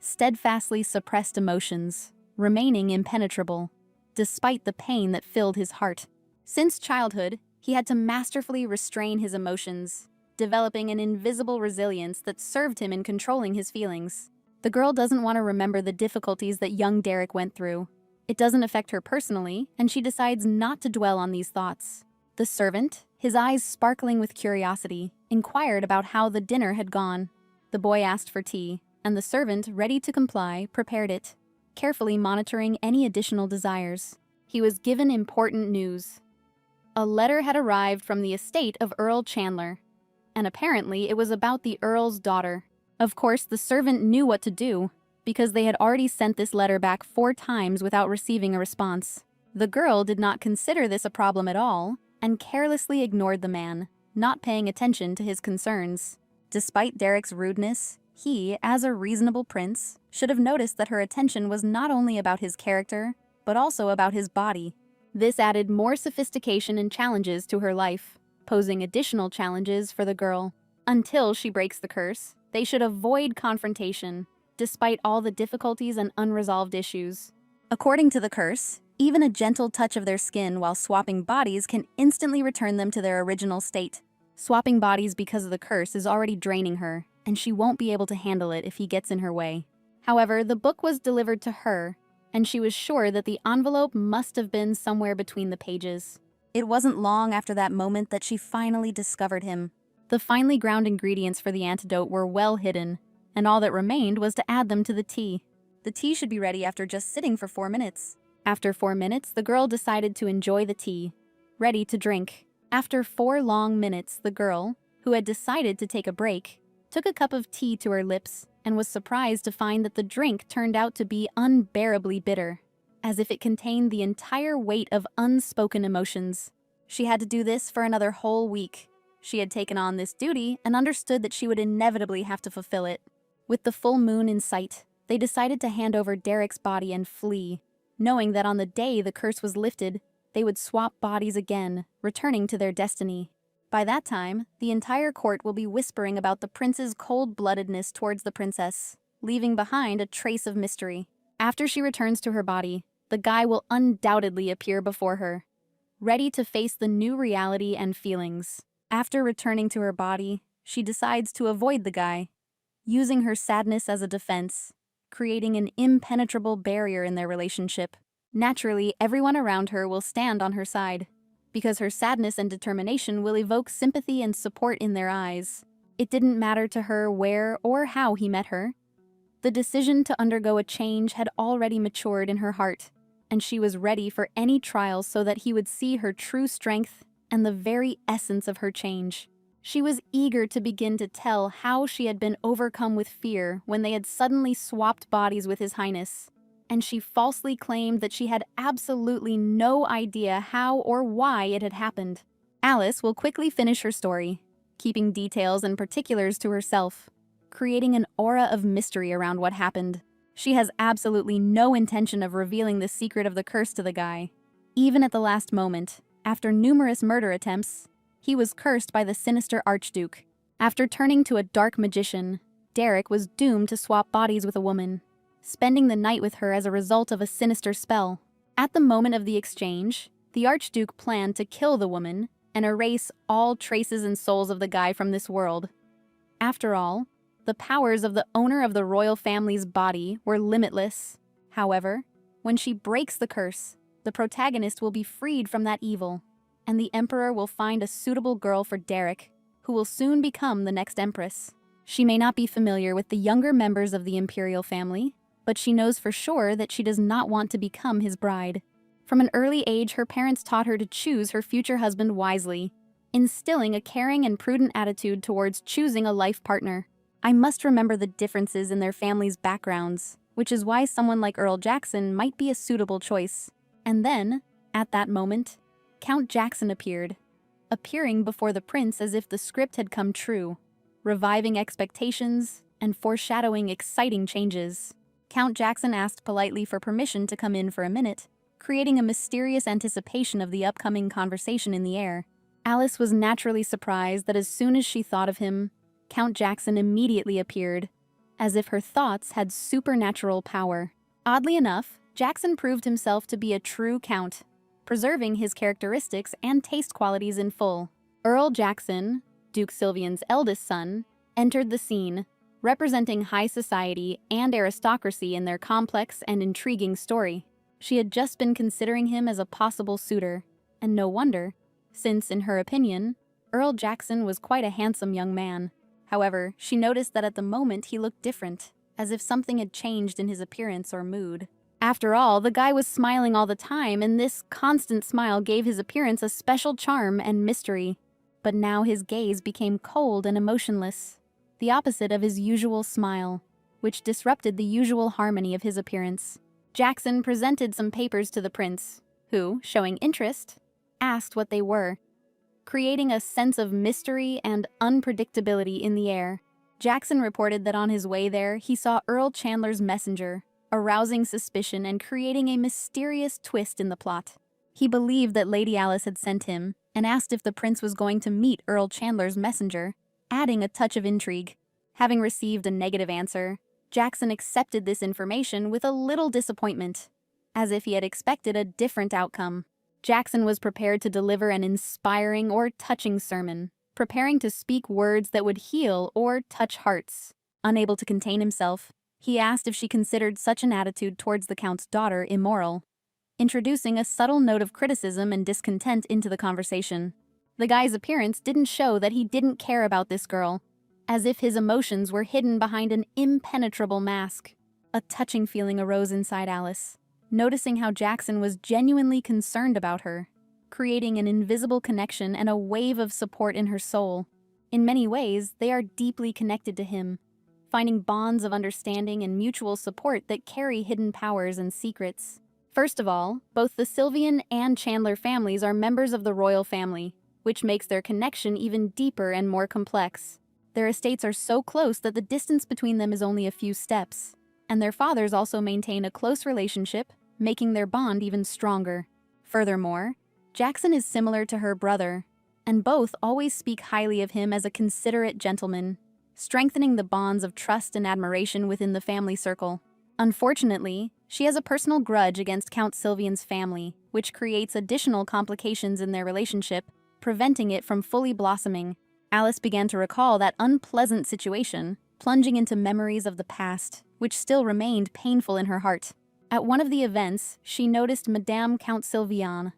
steadfastly suppressed emotions, remaining impenetrable, despite the pain that filled his heart. Since childhood, he had to masterfully restrain his emotions, developing an invisible resilience that served him in controlling his feelings. The girl doesn't want to remember the difficulties that young Derek went through. It doesn't affect her personally, and she decides not to dwell on these thoughts. The servant, his eyes sparkling with curiosity, inquired about how the dinner had gone. The boy asked for tea, and the servant, ready to comply, prepared it, carefully monitoring any additional desires. He was given important news. A letter had arrived from the estate of Earl Chandler, and apparently it was about the Earl's daughter. Of course, the servant knew what to do, because they had already sent this letter back 4 times without receiving a response. The girl did not consider this a problem at all, and carelessly ignored the man, not paying attention to his concerns. Despite Derek's rudeness, he, as a reasonable prince, should have noticed that her attention was not only about his character, but also about his body. This added more sophistication and challenges to her life, posing additional challenges for the girl. Until she breaks the curse, they should avoid confrontation, despite all the difficulties and unresolved issues. According to the curse, even a gentle touch of their skin while swapping bodies can instantly return them to their original state. Swapping bodies because of the curse is already draining her, and she won't be able to handle it if he gets in her way. However, the book was delivered to her, and she was sure that the envelope must have been somewhere between the pages. It wasn't long after that moment that she finally discovered him. The finely ground ingredients for the antidote were well hidden, and all that remained was to add them to the tea. The tea should be ready after just sitting for 4 minutes. After 4 minutes, the girl decided to enjoy the tea, ready to drink. After 4 long minutes, the girl, who had decided to take a break, took a cup of tea to her lips and was surprised to find that the drink turned out to be unbearably bitter, as if it contained the entire weight of unspoken emotions. She had to do this for another whole week. She had taken on this duty and understood that she would inevitably have to fulfill it. With the full moon in sight, they decided to hand over Derek's body and flee, knowing that on the day the curse was lifted, they would swap bodies again, returning to their destiny. By that time, the entire court will be whispering about the prince's cold-bloodedness towards the princess, leaving behind a trace of mystery. After she returns to her body, the guy will undoubtedly appear before her, ready to face the new reality and feelings. After returning to her body, she decides to avoid the guy, using her sadness as a defense, creating an impenetrable barrier in their relationship. Naturally, everyone around her will stand on her side, because her sadness and determination will evoke sympathy and support in their eyes. It didn't matter to her where or how he met her. The decision to undergo a change had already matured in her heart, and she was ready for any trial so that he would see her true strength and the very essence of her change. She was eager to begin to tell how she had been overcome with fear when they had suddenly swapped bodies with His Highness, and she falsely claimed that she had absolutely no idea how or why it had happened. Alice will quickly finish her story, keeping details and particulars to herself, creating an aura of mystery around what happened. She has absolutely no intention of revealing the secret of the curse to the guy. Even at the last moment, after numerous murder attempts, he was cursed by the sinister Archduke. After turning to a dark magician, Derek was doomed to swap bodies with a woman, spending the night with her as a result of a sinister spell. At the moment of the exchange, the Archduke planned to kill the woman and erase all traces and souls of the guy from this world. After all, the powers of the owner of the royal family's body were limitless. However, when she breaks the curse, the protagonist will be freed from that evil, and the Emperor will find a suitable girl for Derek, who will soon become the next Empress. She may not be familiar with the younger members of the imperial family, but she knows for sure that she does not want to become his bride. From an early age, her parents taught her to choose her future husband wisely, instilling a caring and prudent attitude towards choosing a life partner. I must remember the differences in their families' backgrounds, which is why someone like Earl Jackson might be a suitable choice. And then, at that moment, Count Jackson appearing before the prince as if the script had come true, reviving expectations and foreshadowing exciting changes. Count Jackson asked politely for permission to come in for a minute, creating a mysterious anticipation of the upcoming conversation in the air. Alice was naturally surprised that as soon as she thought of him, Count Jackson immediately appeared, as if her thoughts had supernatural power. Oddly enough, Jackson proved himself to be a true count, preserving his characteristics and taste qualities in full. Earl Jackson, Duke Sylvian's eldest son, entered the scene, representing high society and aristocracy in their complex and intriguing story. She had just been considering him as a possible suitor, and no wonder, since, in her opinion, Earl Jackson was quite a handsome young man. However, she noticed that at the moment he looked different, as if something had changed in his appearance or mood. After all, the guy was smiling all the time, and this constant smile gave his appearance a special charm and mystery. But now his gaze became cold and emotionless, the opposite of his usual smile, which disrupted the usual harmony of his appearance. Jackson presented some papers to the prince, who, showing interest, asked what they were, creating a sense of mystery and unpredictability in the air. Jackson reported that on his way there, he saw Earl Chandler's messenger, arousing suspicion and creating a mysterious twist in the plot. He believed that Lady Alice had sent him and asked if the prince was going to meet Earl Chandler's messenger, adding a touch of intrigue. Having received a negative answer, Jackson accepted this information with a little disappointment, as if he had expected a different outcome. Jackson was prepared to deliver an inspiring or touching sermon, preparing to speak words that would heal or touch hearts. Unable to contain himself, He asked if she considered such an attitude towards the Count's daughter immoral, introducing a subtle note of criticism and discontent into the conversation. The guy's appearance didn't show that he didn't care about this girl, as if his emotions were hidden behind an impenetrable mask. A touching feeling arose inside Alice, noticing how Jackson was genuinely concerned about her, creating an invisible connection and a wave of support in her soul. In many ways, they are deeply connected to him, finding bonds of understanding and mutual support that carry hidden powers and secrets. First of all, both the Sylvian and Chandler families are members of the royal family, which makes their connection even deeper and more complex. Their estates are so close that the distance between them is only a few steps, and their fathers also maintain a close relationship, making their bond even stronger. Furthermore, Jackson is similar to her brother, and both always speak highly of him as a considerate gentleman, strengthening the bonds of trust and admiration within the family circle. Unfortunately, she has a personal grudge against Count Sylvian's family, which creates additional complications in their relationship, preventing it from fully blossoming. Alice began to recall that unpleasant situation, plunging into memories of the past, which still remained painful in her heart. At one of the events, she noticed Madame Count Sylvian.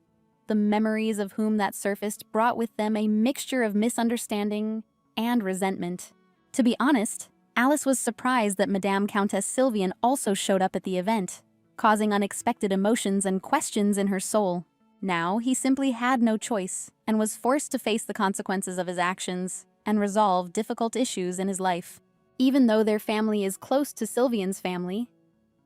The memories of whom that surfaced brought with them a mixture of misunderstanding and resentment. To be honest, Alice was surprised that Madame Countess Sylvian also showed up at the event, causing unexpected emotions and questions in her soul. Now, he simply had no choice, and was forced to face the consequences of his actions and resolve difficult issues in his life. Even though their family is close to Sylvian's family,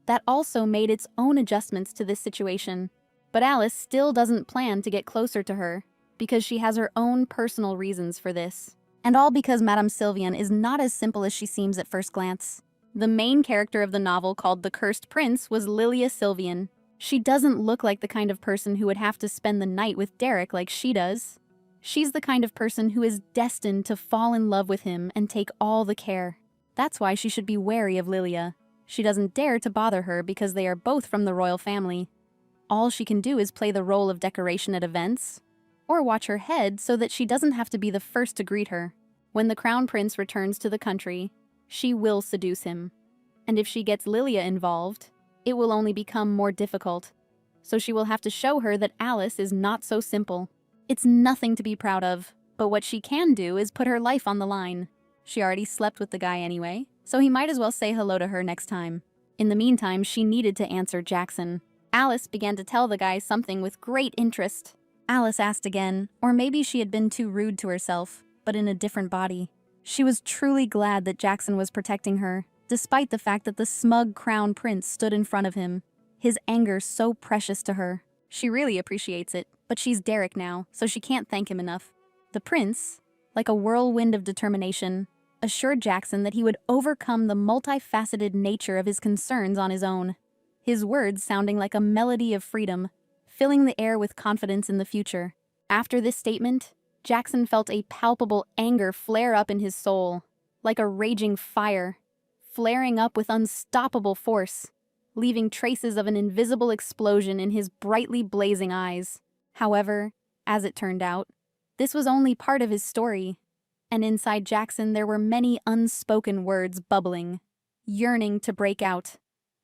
that also made its own adjustments to this situation. But Alice still doesn't plan to get closer to her, because she has her own personal reasons for this. And all because Madame Sylvian is not as simple as she seems at first glance. The main character of the novel, called The Cursed Prince, was Lilia Sylvian. She doesn't look like the kind of person who would have to spend the night with Derek like she does. She's the kind of person who is destined to fall in love with him and take all the care. That's why she should be wary of Lilia. She doesn't dare to bother her because they are both from the royal family. All she can do is play the role of decoration at events, or watch her head so that she doesn't have to be the first to greet her. When the crown prince returns to the country, she will seduce him. And if she gets Lilia involved, it will only become more difficult. So she will have to show her that Alice is not so simple. It's nothing to be proud of, but what she can do is put her life on the line. She already slept with the guy anyway, so he might as well say hello to her next time. In the meantime, she needed to answer Jackson. Alice began to tell the guy something with great interest. Alice asked again, or maybe she had been too rude to herself, but in a different body. She was truly glad that Jackson was protecting her, despite the fact that the smug crown prince stood in front of him, his anger so precious to her. She really appreciates it, but she's Derek now, so she can't thank him enough. The prince, like a whirlwind of determination, assured Jackson that he would overcome the multifaceted nature of his concerns on his own, his words sounding like a melody of freedom, filling the air with confidence in the future. After this statement, Jackson felt a palpable anger flare up in his soul, like a raging fire, flaring up with unstoppable force, leaving traces of an invisible explosion in his brightly blazing eyes. However, as it turned out, this was only part of his story, and inside Jackson there were many unspoken words bubbling, yearning to break out,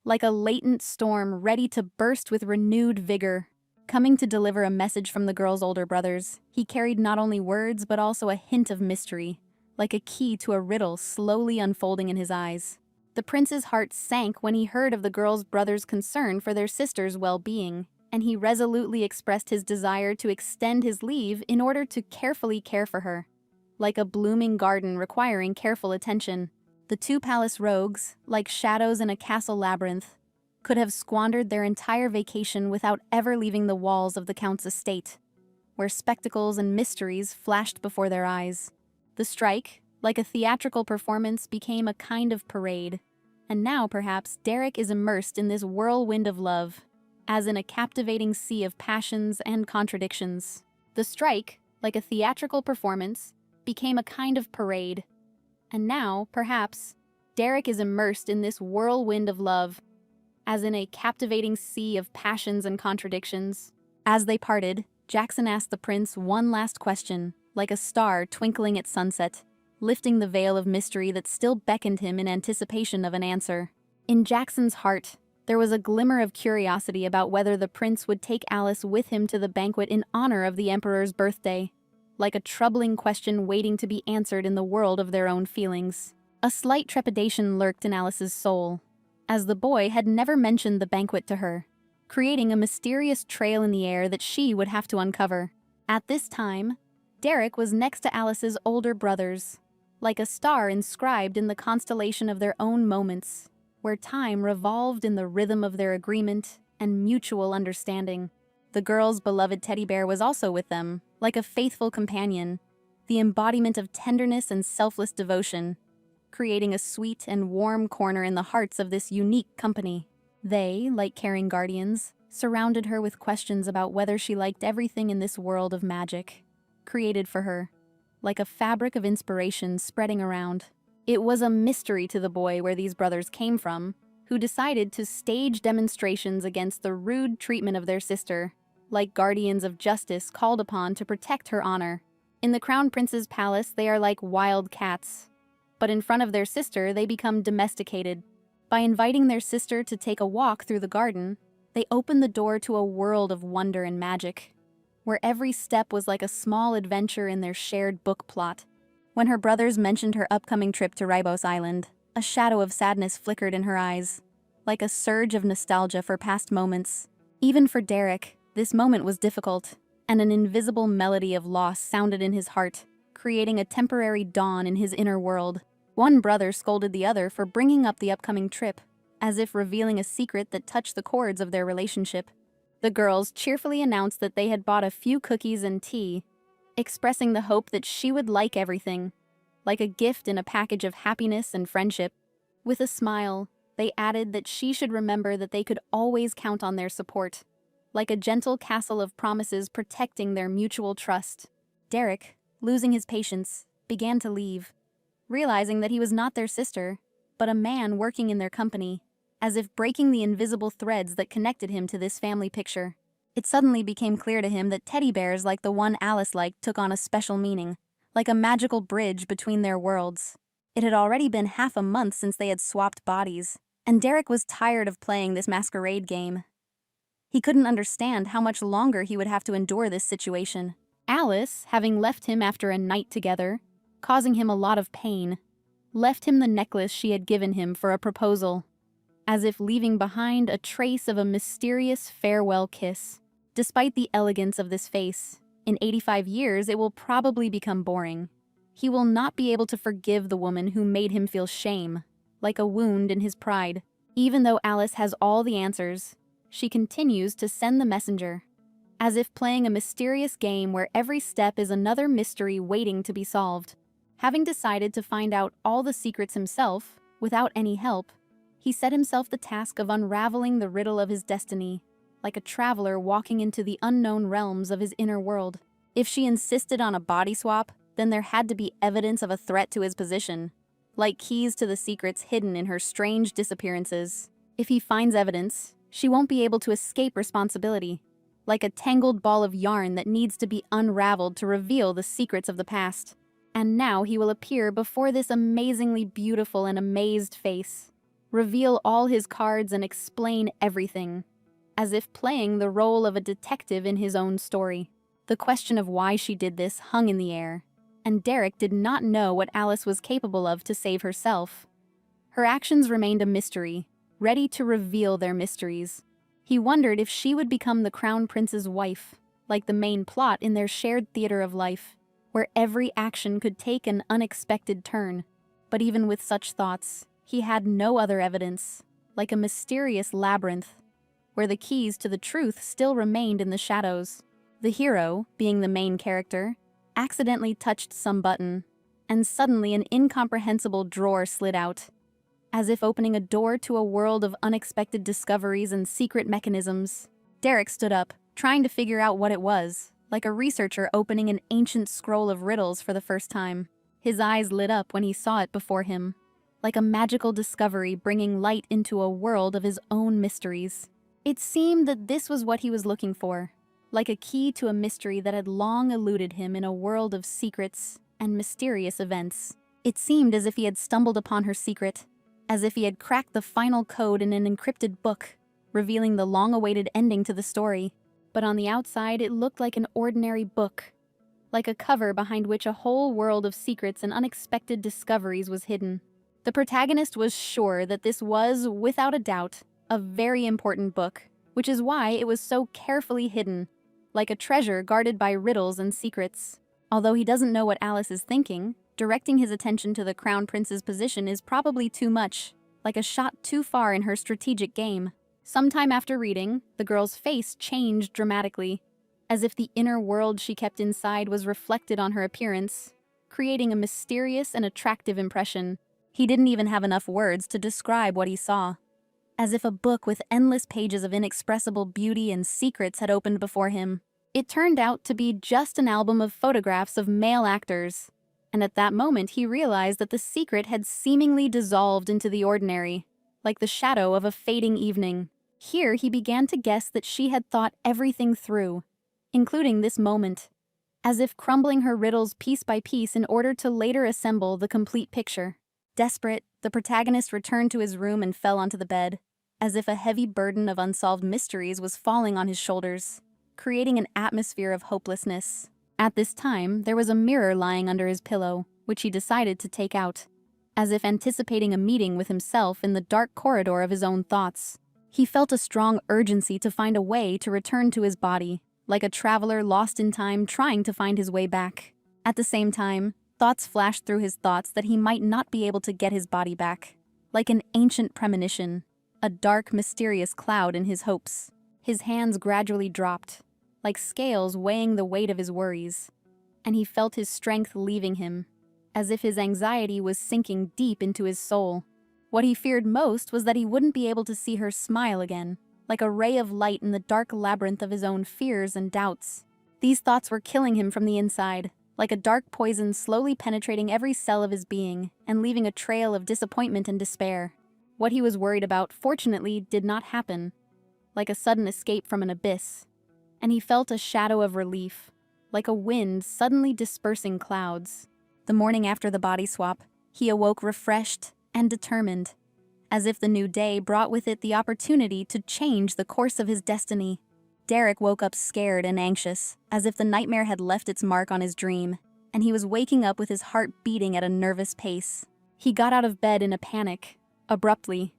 like a latent storm ready to burst with renewed vigor. Coming to deliver a message from the girl's older brothers, he carried not only words but also a hint of mystery, like a key to a riddle slowly unfolding in his eyes. The prince's heart sank when he heard of the girl's brothers' concern for their sister's well-being, and he resolutely expressed his desire to extend his leave in order to carefully care for her. Like a blooming garden requiring careful attention, the two palace rogues, like shadows in a castle labyrinth, could have squandered their entire vacation without ever leaving the walls of the count's estate, where spectacles and mysteries flashed before their eyes. The strike, like a theatrical performance, became a kind of parade, and now perhaps Derek is immersed in this whirlwind of love, as in a captivating sea of passions and contradictions. The strike, like a theatrical performance, became a kind of parade, and now, perhaps, Derek is immersed in this whirlwind of love, as in a captivating sea of passions and contradictions. As they parted, Jackson asked the prince one last question, like a star twinkling at sunset, lifting the veil of mystery that still beckoned him in anticipation of an answer. In Jackson's heart, there was a glimmer of curiosity about whether the prince would take Alice with him to the banquet in honor of the emperor's birthday, like a troubling question waiting to be answered in the world of their own feelings. A slight trepidation lurked in Alice's soul, as the boy had never mentioned the banquet to her, creating a mysterious trail in the air that she would have to uncover. At this time, Derek was next to Alice's older brothers, like a star inscribed in the constellation of their own moments, where time revolved in the rhythm of their agreement and mutual understanding. The girl's beloved teddy bear was also with them, like a faithful companion, the embodiment of tenderness and selfless devotion, creating a sweet and warm corner in the hearts of this unique company. They, like caring guardians, surrounded her with questions about whether she liked everything in this world of magic, created for her, like a fabric of inspiration spreading around. It was a mystery to the boy where these brothers came from, who decided to stage demonstrations against the rude treatment of their sister, like guardians of justice called upon to protect her honor. In the Crown Prince's palace, they are like wild cats, but in front of their sister, they become domesticated. By inviting their sister to take a walk through the garden, they open the door to a world of wonder and magic, where every step was like a small adventure in their shared book plot. When her brothers mentioned her upcoming trip to Ribos Island, a shadow of sadness flickered in her eyes, like a surge of nostalgia for past moments. Even for Derek, this moment was difficult, and an invisible melody of loss sounded in his heart, creating a temporary dawn in his inner world. One brother scolded the other for bringing up the upcoming trip, as if revealing a secret that touched the chords of their relationship. The girls cheerfully announced that they had bought a few cookies and tea, expressing the hope that she would like everything, like a gift in a package of happiness and friendship. With a smile, they added that she should remember that they could always count on their support, like a gentle castle of promises protecting their mutual trust. Derek, losing his patience, began to leave, realizing that he was not their sister, but a man working in their company, as if breaking the invisible threads that connected him to this family picture. It suddenly became clear to him that teddy bears like the one Alice liked took on a special meaning, like a magical bridge between their worlds. It had already been half a month since they had swapped bodies, and Derek was tired of playing this masquerade game. He couldn't understand how much longer he would have to endure this situation. Alice, having left him after a night together, causing him a lot of pain, left him the necklace she had given him for a proposal, as if leaving behind a trace of a mysterious farewell kiss. Despite the elegance of this face, in 85 years it will probably become boring. He will not be able to forgive the woman who made him feel shame, like a wound in his pride. Even though Alice has all the answers, she continues to send the messenger, as if playing a mysterious game where every step is another mystery waiting to be solved. Having decided to find out all the secrets himself, without any help, he set himself the task of unraveling the riddle of his destiny, like a traveler walking into the unknown realms of his inner world. If she insisted on a body swap, then there had to be evidence of a threat to his position, like keys to the secrets hidden in her strange disappearances. If he finds evidence, she won't be able to escape responsibility, like a tangled ball of yarn that needs to be unraveled to reveal the secrets of the past. And now he will appear before this amazingly beautiful and amazed face, reveal all his cards and explain everything, as if playing the role of a detective in his own story. The question of why she did this hung in the air, and Derek did not know what Alice was capable of to save herself. Her actions remained a mystery, ready to reveal their mysteries. He wondered if she would become the Crown Prince's wife, like the main plot in their shared theater of life, where every action could take an unexpected turn. But even with such thoughts, he had no other evidence, like a mysterious labyrinth, where the keys to the truth still remained in the shadows. The hero, being the main character, accidentally touched some button, and suddenly an incomprehensible drawer slid out, as if opening a door to a world of unexpected discoveries and secret mechanisms. Derek stood up, trying to figure out what it was, like a researcher opening an ancient scroll of riddles for the first time. His eyes lit up when he saw it before him, like a magical discovery bringing light into a world of his own mysteries. It seemed that this was what he was looking for, like a key to a mystery that had long eluded him in a world of secrets and mysterious events. It seemed as if he had stumbled upon her secret, as if he had cracked the final code in an encrypted book, revealing the long-awaited ending to the story. But on the outside, it looked like an ordinary book, like a cover behind which a whole world of secrets and unexpected discoveries was hidden. The protagonist was sure that this was, without a doubt, a very important book, which is why it was so carefully hidden, like a treasure guarded by riddles and secrets. Although he doesn't know what Alice is thinking, directing his attention to the Crown Prince's position is probably too much, like a shot too far in her strategic game. Sometime after reading, the girl's face changed dramatically, as if the inner world she kept inside was reflected on her appearance, creating a mysterious and attractive impression. He didn't even have enough words to describe what he saw. As if a book with endless pages of inexpressible beauty and secrets had opened before him. It turned out to be just an album of photographs of male actors, and at that moment he realized that the secret had seemingly dissolved into the ordinary, like the shadow of a fading evening. Here he began to guess that she had thought everything through, including this moment, as if crumbling her riddles piece by piece in order to later assemble the complete picture. Desperate, the protagonist returned to his room and fell onto the bed, as if a heavy burden of unsolved mysteries was falling on his shoulders, creating an atmosphere of hopelessness. At this time, there was a mirror lying under his pillow, which he decided to take out, as if anticipating a meeting with himself in the dark corridor of his own thoughts. He felt a strong urgency to find a way to return to his body, like a traveler lost in time trying to find his way back. At the same time, thoughts flashed through his thoughts that he might not be able to get his body back, like an ancient premonition, a dark, mysterious cloud in his hopes. His hands gradually dropped, like scales weighing the weight of his worries, and he felt his strength leaving him, as if his anxiety was sinking deep into his soul. What he feared most was that he wouldn't be able to see her smile again, like a ray of light in the dark labyrinth of his own fears and doubts. These thoughts were killing him from the inside, like a dark poison slowly penetrating every cell of his being and leaving a trail of disappointment and despair. What he was worried about, fortunately, did not happen, like a sudden escape from an abyss, and he felt a shadow of relief, like a wind suddenly dispersing clouds. The morning after the body swap, he awoke refreshed and determined, as if the new day brought with it the opportunity to change the course of his destiny. Derek woke up scared and anxious, as if the nightmare had left its mark on his dream, and he was waking up with his heart beating at a nervous pace. He got out of bed in a panic, abruptly,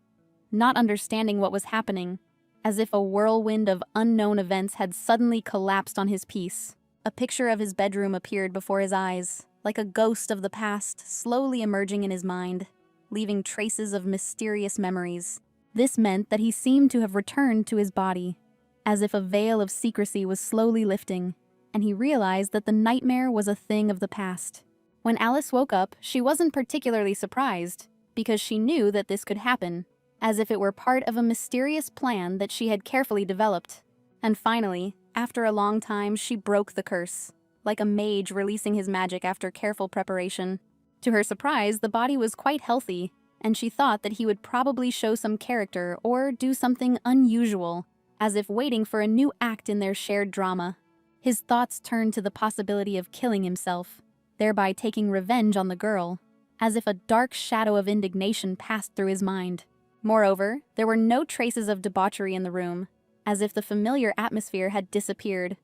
not understanding what was happening, as if a whirlwind of unknown events had suddenly collapsed on his peace. A picture of his bedroom appeared before his eyes, like a ghost of the past slowly emerging in his mind, leaving traces of mysterious memories. This meant that he seemed to have returned to his body, as if a veil of secrecy was slowly lifting, and he realized that the nightmare was a thing of the past. When Alice woke up, she wasn't particularly surprised, because she knew that this could happen, as if it were part of a mysterious plan that she had carefully developed. And finally, after a long time, she broke the curse, like a mage releasing his magic after careful preparation. To her surprise, the body was quite healthy, and she thought that he would probably show some character or do something unusual, as if waiting for a new act in their shared drama. His thoughts turned to the possibility of killing himself, thereby taking revenge on the girl, as if a dark shadow of indignation passed through his mind. Moreover, there were no traces of debauchery in the room, as if the familiar atmosphere had disappeared,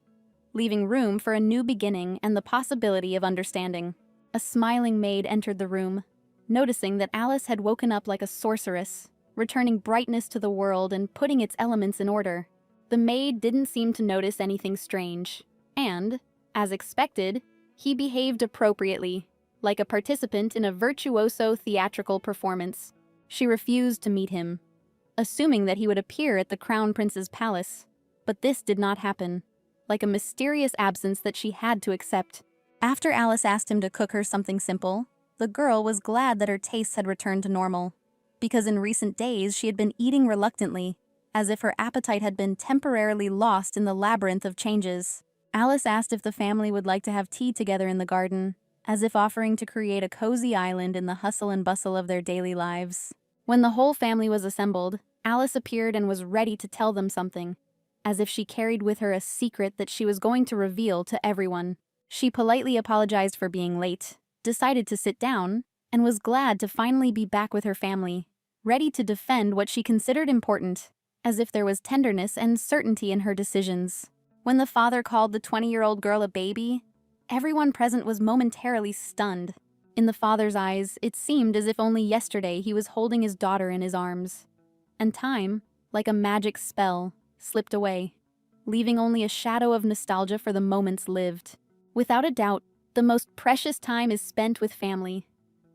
leaving room for a new beginning and the possibility of understanding. A smiling maid entered the room, noticing that Alice had woken up like a sorceress, returning brightness to the world and putting its elements in order. The maid didn't seem to notice anything strange, and, as expected, he behaved appropriately, like a participant in a virtuoso theatrical performance. She refused to meet him, assuming that he would appear at the Crown Prince's palace, but this did not happen, like a mysterious absence that she had to accept. After Alice asked him to cook her something simple, the girl was glad that her tastes had returned to normal, because in recent days she had been eating reluctantly, as if her appetite had been temporarily lost in the labyrinth of changes. Alice asked if the family would like to have tea together in the garden, as if offering to create a cozy island in the hustle and bustle of their daily lives. When the whole family was assembled, Alice appeared and was ready to tell them something, as if she carried with her a secret that she was going to reveal to everyone. She politely apologized for being late, decided to sit down, and was glad to finally be back with her family, ready to defend what she considered important, as if there was tenderness and certainty in her decisions. When the father called the 20-year-old girl a baby, everyone present was momentarily stunned. In the father's eyes, it seemed as if only yesterday he was holding his daughter in his arms. And time, like a magic spell, slipped away, leaving only a shadow of nostalgia for the moments lived. Without a doubt, the most precious time is spent with family,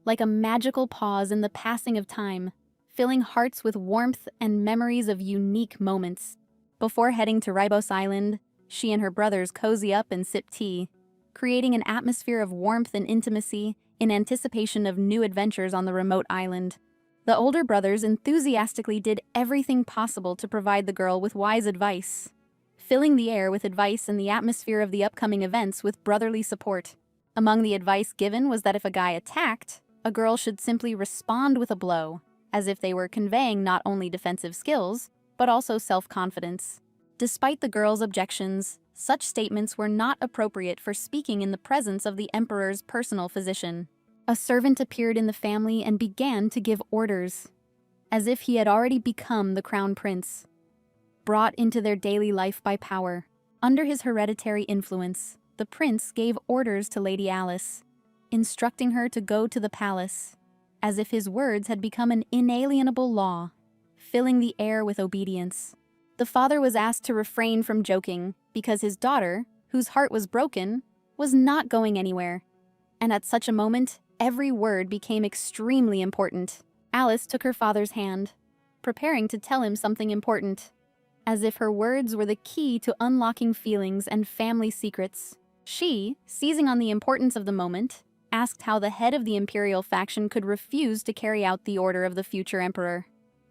like a magical pause in the passing of time, filling hearts with warmth and memories of unique moments. Before heading to Ribos Island, she and her brothers cozy up and sip tea, creating an atmosphere of warmth and intimacy in anticipation of new adventures on the remote island. The older brothers enthusiastically did everything possible to provide the girl with wise advice, filling the air with advice and the atmosphere of the upcoming events with brotherly support. Among the advice given was that if a guy attacked, a girl should simply respond with a blow, as if they were conveying not only defensive skills, but also self-confidence. Despite the girl's objections, such statements were not appropriate for speaking in the presence of the emperor's personal physician. A servant appeared in the family and began to give orders, as if he had already become the crown prince, brought into their daily life by power. Under his hereditary influence, the prince gave orders to Lady Alice, instructing her to go to the palace, as if his words had become an inalienable law, filling the air with obedience. The father was asked to refrain from joking because his daughter, whose heart was broken, was not going anywhere. And at such a moment, every word became extremely important. Alice took her father's hand, preparing to tell him something important, as if her words were the key to unlocking feelings and family secrets. She, seizing on the importance of the moment, asked how the head of the imperial faction could refuse to carry out the order of the future emperor,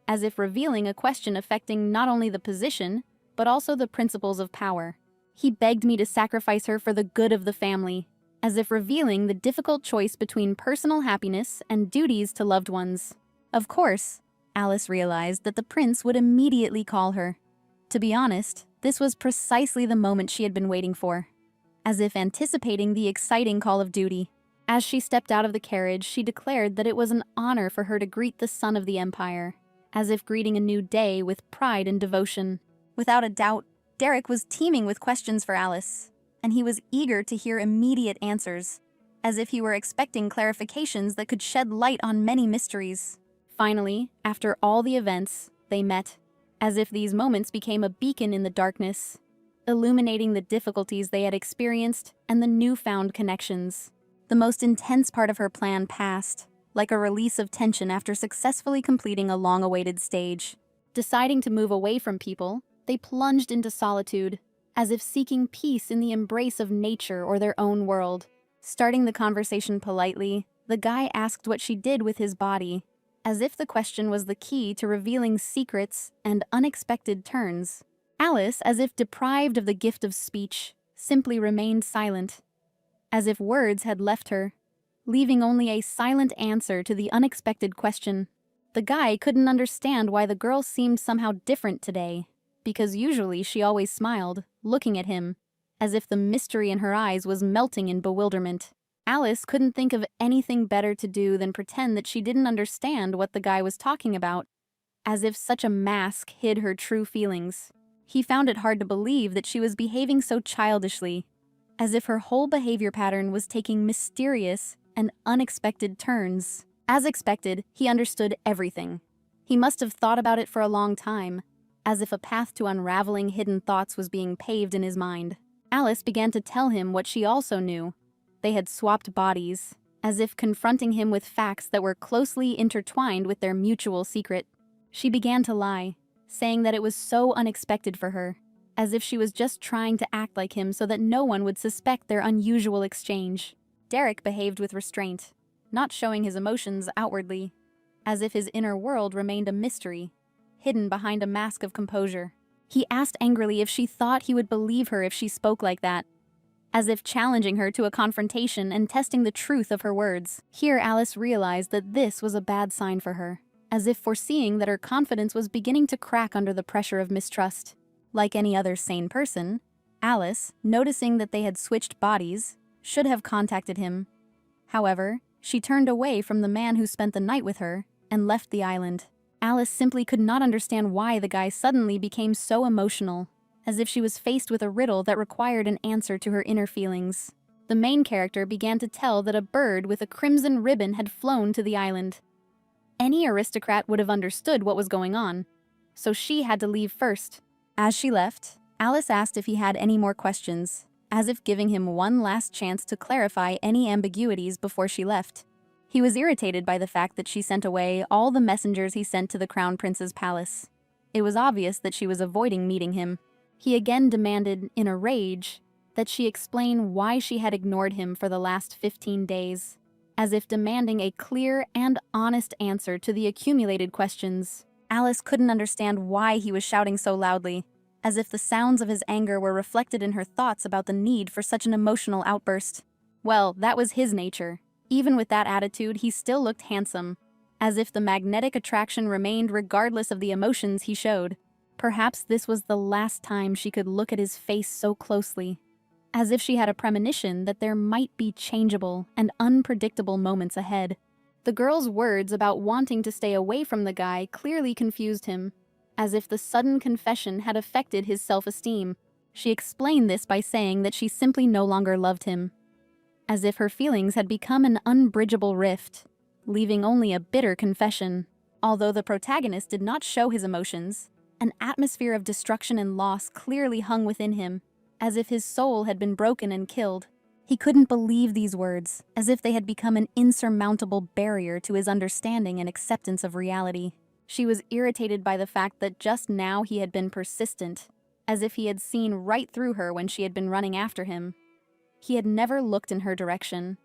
as if revealing a question affecting not only the position, but also the principles of power. He begged me to sacrifice her for the good of the family, as if revealing the difficult choice between personal happiness and duties to loved ones. Of course, Alice realized that the prince would immediately call her. To be honest, this was precisely the moment she had been waiting for, as if anticipating the exciting call of duty. As she stepped out of the carriage, she declared that it was an honor for her to greet the son of the empire, as if greeting a new day with pride and devotion. Without a doubt, Derek was teeming with questions for Alice, and he was eager to hear immediate answers, as if he were expecting clarifications that could shed light on many mysteries. Finally, after all the events, they met, as if these moments became a beacon in the darkness, illuminating the difficulties they had experienced and the newfound connections. The most intense part of her plan passed, like a release of tension after successfully completing a long-awaited stage. Deciding to move away from people, they plunged into solitude, as if seeking peace in the embrace of nature or their own world. Starting the conversation politely, the guy asked what she did with his body, as if the question was the key to revealing secrets and unexpected turns. Alice, as if deprived of the gift of speech, simply remained silent, as if words had left her, leaving only a silent answer to the unexpected question. The guy couldn't understand why the girl seemed somehow different today, because usually she always smiled, looking at him, as if the mystery in her eyes was melting in bewilderment. Alice couldn't think of anything better to do than pretend that she didn't understand what the guy was talking about, as if such a mask hid her true feelings. He found it hard to believe that she was behaving so childishly, as if her whole behavior pattern was taking mysterious and unexpected turns. As expected, he understood everything. He must have thought about it for a long time, as if a path to unraveling hidden thoughts was being paved in his mind. Alice began to tell him what she also knew. They had swapped bodies, as if confronting him with facts that were closely intertwined with their mutual secret. She began to lie, saying that it was so unexpected for her, as if she was just trying to act like him so that no one would suspect their unusual exchange. Derek behaved with restraint, not showing his emotions outwardly, as if his inner world remained a mystery, hidden behind a mask of composure. He asked angrily if she thought he would believe her if she spoke like that, as if challenging her to a confrontation and testing the truth of her words. Here Alice realized that this was a bad sign for her, as if foreseeing that her confidence was beginning to crack under the pressure of mistrust. Like any other sane person, Alice, noticing that they had switched bodies, should have contacted him. However, she turned away from the man who spent the night with her and left the island. Alice simply could not understand why the guy suddenly became so emotional, as if she was faced with a riddle that required an answer to her inner feelings. The main character began to tell that a bird with a crimson ribbon had flown to the island. Any aristocrat would have understood what was going on, so she had to leave first. As she left, Alice asked if he had any more questions, as if giving him one last chance to clarify any ambiguities before she left. He was irritated by the fact that she sent away all the messengers he sent to the Crown Prince's palace. It was obvious that she was avoiding meeting him. He again demanded, in a rage, that she explain why she had ignored him for the last 15 days, as if demanding a clear and honest answer to the accumulated questions. Alice couldn't understand why he was shouting so loudly, as if the sounds of his anger were reflected in her thoughts about the need for such an emotional outburst. Well, that was his nature. Even with that attitude, he still looked handsome, as if the magnetic attraction remained regardless of the emotions he showed. Perhaps this was the last time she could look at his face so closely, as if she had a premonition that there might be changeable and unpredictable moments ahead. The girl's words about wanting to stay away from the guy clearly confused him, as if the sudden confession had affected his self-esteem. She explained this by saying that she simply no longer loved him, as if her feelings had become an unbridgeable rift, leaving only a bitter confession. Although the protagonist did not show his emotions, an atmosphere of destruction and loss clearly hung within him, as if his soul had been broken and killed. He couldn't believe these words, as if they had become an insurmountable barrier to his understanding and acceptance of reality. She was irritated by the fact that just now he had been persistent, as if he had seen right through her when she had been running after him. He had never looked in her direction,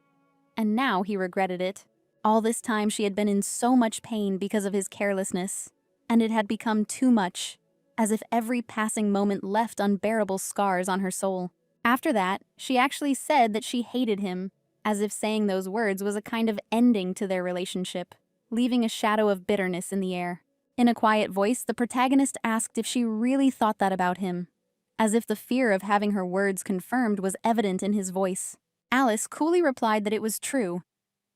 and now he regretted it. All this time she had been in so much pain because of his carelessness, and it had become too much, as if every passing moment left unbearable scars on her soul. After that, she actually said that she hated him, as if saying those words was a kind of ending to their relationship, leaving a shadow of bitterness in the air. In a quiet voice, the protagonist asked if she really thought that about him, as if the fear of having her words confirmed was evident in his voice. Alice coolly replied that it was true,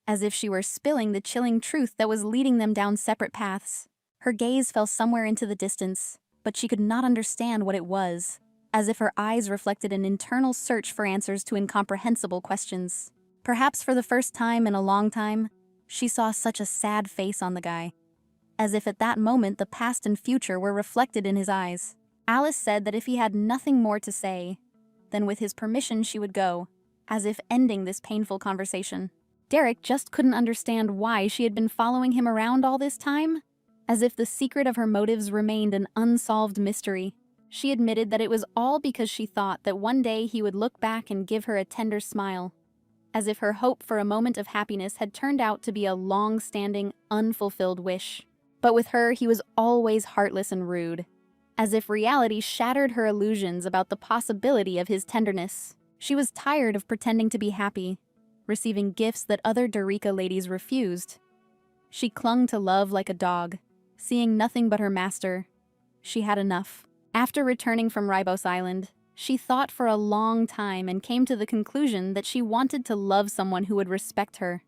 as if she were spilling the chilling truth that was leading them down separate paths. Her gaze fell somewhere into the distance, but she could not understand what it was, as if her eyes reflected an internal search for answers to incomprehensible questions. Perhaps for the first time in a long time, she saw such a sad face on the guy, as if at that moment the past and future were reflected in his eyes. Alice said that if he had nothing more to say, then with his permission she would go, as if ending this painful conversation. Derek just couldn't understand why she had been following him around all this time, as if the secret of her motives remained an unsolved mystery. She admitted that it was all because she thought that one day he would look back and give her a tender smile, as if her hope for a moment of happiness had turned out to be a long-standing, unfulfilled wish. But with her, he was always heartless and rude, as if reality shattered her illusions about the possibility of his tenderness. She was tired of pretending to be happy, receiving gifts that other Dorica ladies refused. She clung to love like a dog, seeing nothing but her master. She had enough. After returning from Ribos Island, she thought for a long time and came to the conclusion that she wanted to love someone who would respect her,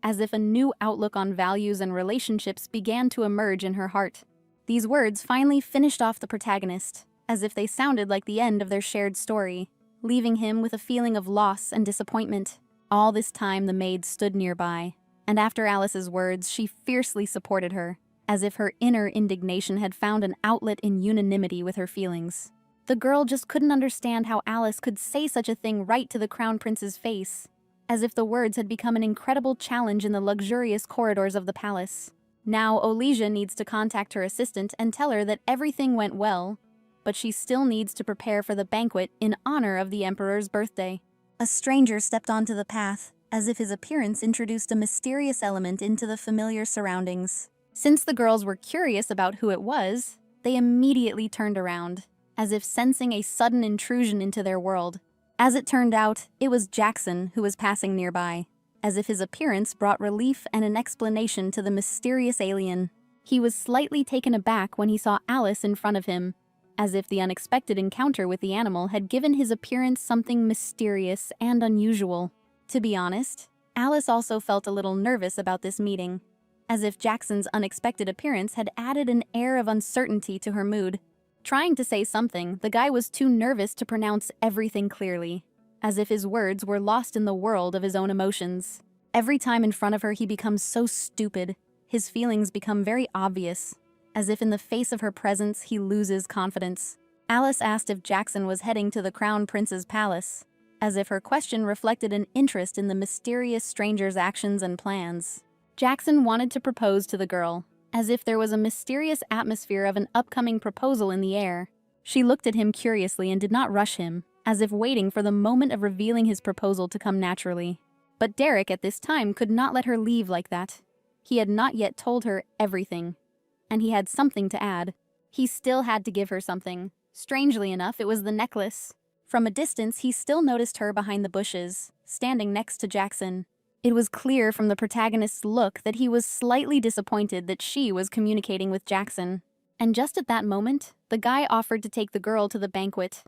as if a new outlook on values and relationships began to emerge in her heart. These words finally finished off the protagonist, as if they sounded like the end of their shared story, leaving him with a feeling of loss and disappointment. All this time the maid stood nearby, and after Alice's words, she fiercely supported her, as if her inner indignation had found an outlet in unanimity with her feelings. The girl just couldn't understand how Alice could say such a thing right to the Crown Prince's face, as if the words had become an incredible challenge in the luxurious corridors of the palace. Now, Olesia needs to contact her assistant and tell her that everything went well, but she still needs to prepare for the banquet in honor of the Emperor's birthday. A stranger stepped onto the path, as if his appearance introduced a mysterious element into the familiar surroundings. Since the girls were curious about who it was, they immediately turned around, as if sensing a sudden intrusion into their world. As it turned out, it was Jackson who was passing nearby, as if his appearance brought relief and an explanation to the mysterious alien. He was slightly taken aback when he saw Alice in front of him, as if the unexpected encounter with the animal had given his appearance something mysterious and unusual. To be honest, Alice also felt a little nervous about this meeting, as if Jackson's unexpected appearance had added an air of uncertainty to her mood. Trying to say something, the guy was too nervous to pronounce everything clearly, as if his words were lost in the world of his own emotions. Every time in front of her he becomes so stupid, his feelings become very obvious, as if in the face of her presence he loses confidence. Alice asked if Jackson was heading to the Crown Prince's palace, as if her question reflected an interest in the mysterious stranger's actions and plans. Jackson wanted to propose to the girl, as if there was a mysterious atmosphere of an upcoming proposal in the air. She looked at him curiously and did not rush him, as if waiting for the moment of revealing his proposal to come naturally. But Derek at this time could not let her leave like that. He had not yet told her everything, and he had something to add. He still had to give her something. Strangely enough, it was the necklace. From a distance, he still noticed her behind the bushes, standing next to Jackson. It was clear from the protagonist's look that he was slightly disappointed that she was communicating with Jackson. And just at that moment, the guy offered to take the girl to the banquet.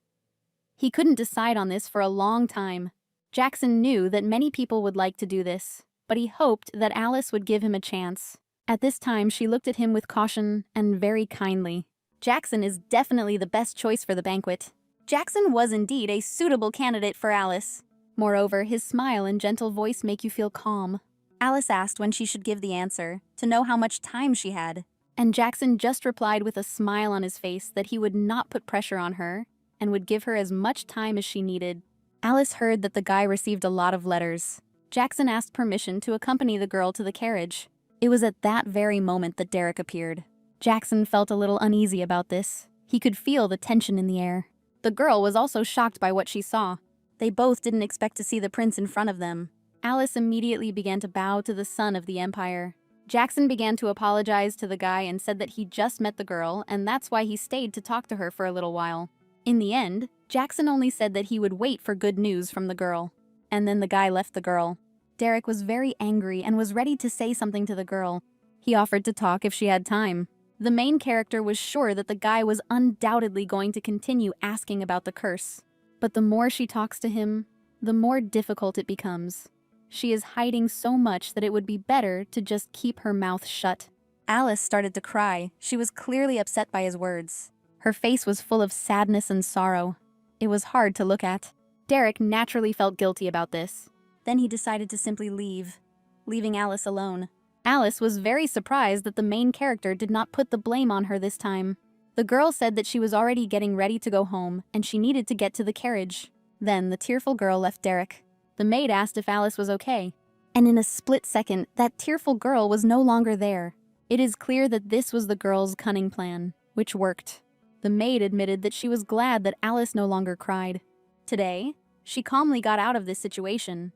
He couldn't decide on this for a long time. Jackson knew that many people would like to do this, but he hoped that Alice would give him a chance. At this time, she looked at him with caution and very kindly. Jackson is definitely the best choice for the banquet. Jackson was indeed a suitable candidate for Alice. Moreover, his smile and gentle voice make you feel calm. Alice asked when she should give the answer, to know how much time she had. And Jackson just replied with a smile on his face that he would not put pressure on her and would give her as much time as she needed. Alice heard that the guy received a lot of letters. Jackson asked permission to accompany the girl to the carriage. It was at that very moment that Derek appeared. Jackson felt a little uneasy about this. He could feel the tension in the air. The girl was also shocked by what she saw. They both didn't expect to see the prince in front of them. Alice immediately began to bow to the son of the empire. Jackson began to apologize to the guy and said that he just met the girl and that's why he stayed to talk to her for a little while. In the end, Jackson only said that he would wait for good news from the girl. And then the guy left the girl. Derek was very angry and was ready to say something to the girl. He offered to talk if she had time. The main character was sure that the guy was undoubtedly going to continue asking about the curse. But the more she talks to him, the more difficult it becomes. She is hiding so much that it would be better to just keep her mouth shut. Alice started to cry. She was clearly upset by his words. Her face was full of sadness and sorrow. It was hard to look at. Derek naturally felt guilty about this. Then he decided to simply leave, leaving Alice alone. Alice was very surprised that the main character did not put the blame on her this time. The girl said that she was already getting ready to go home and she needed to get to the carriage. Then the tearful girl left Derek. The maid asked if Alice was okay. And in a split second, that tearful girl was no longer there. It is clear that this was the girl's cunning plan, which worked. The maid admitted that she was glad that Alice no longer cried. Today, she calmly got out of this situation.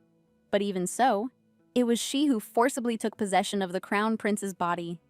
But even so, it was she who forcibly took possession of the crown prince's body.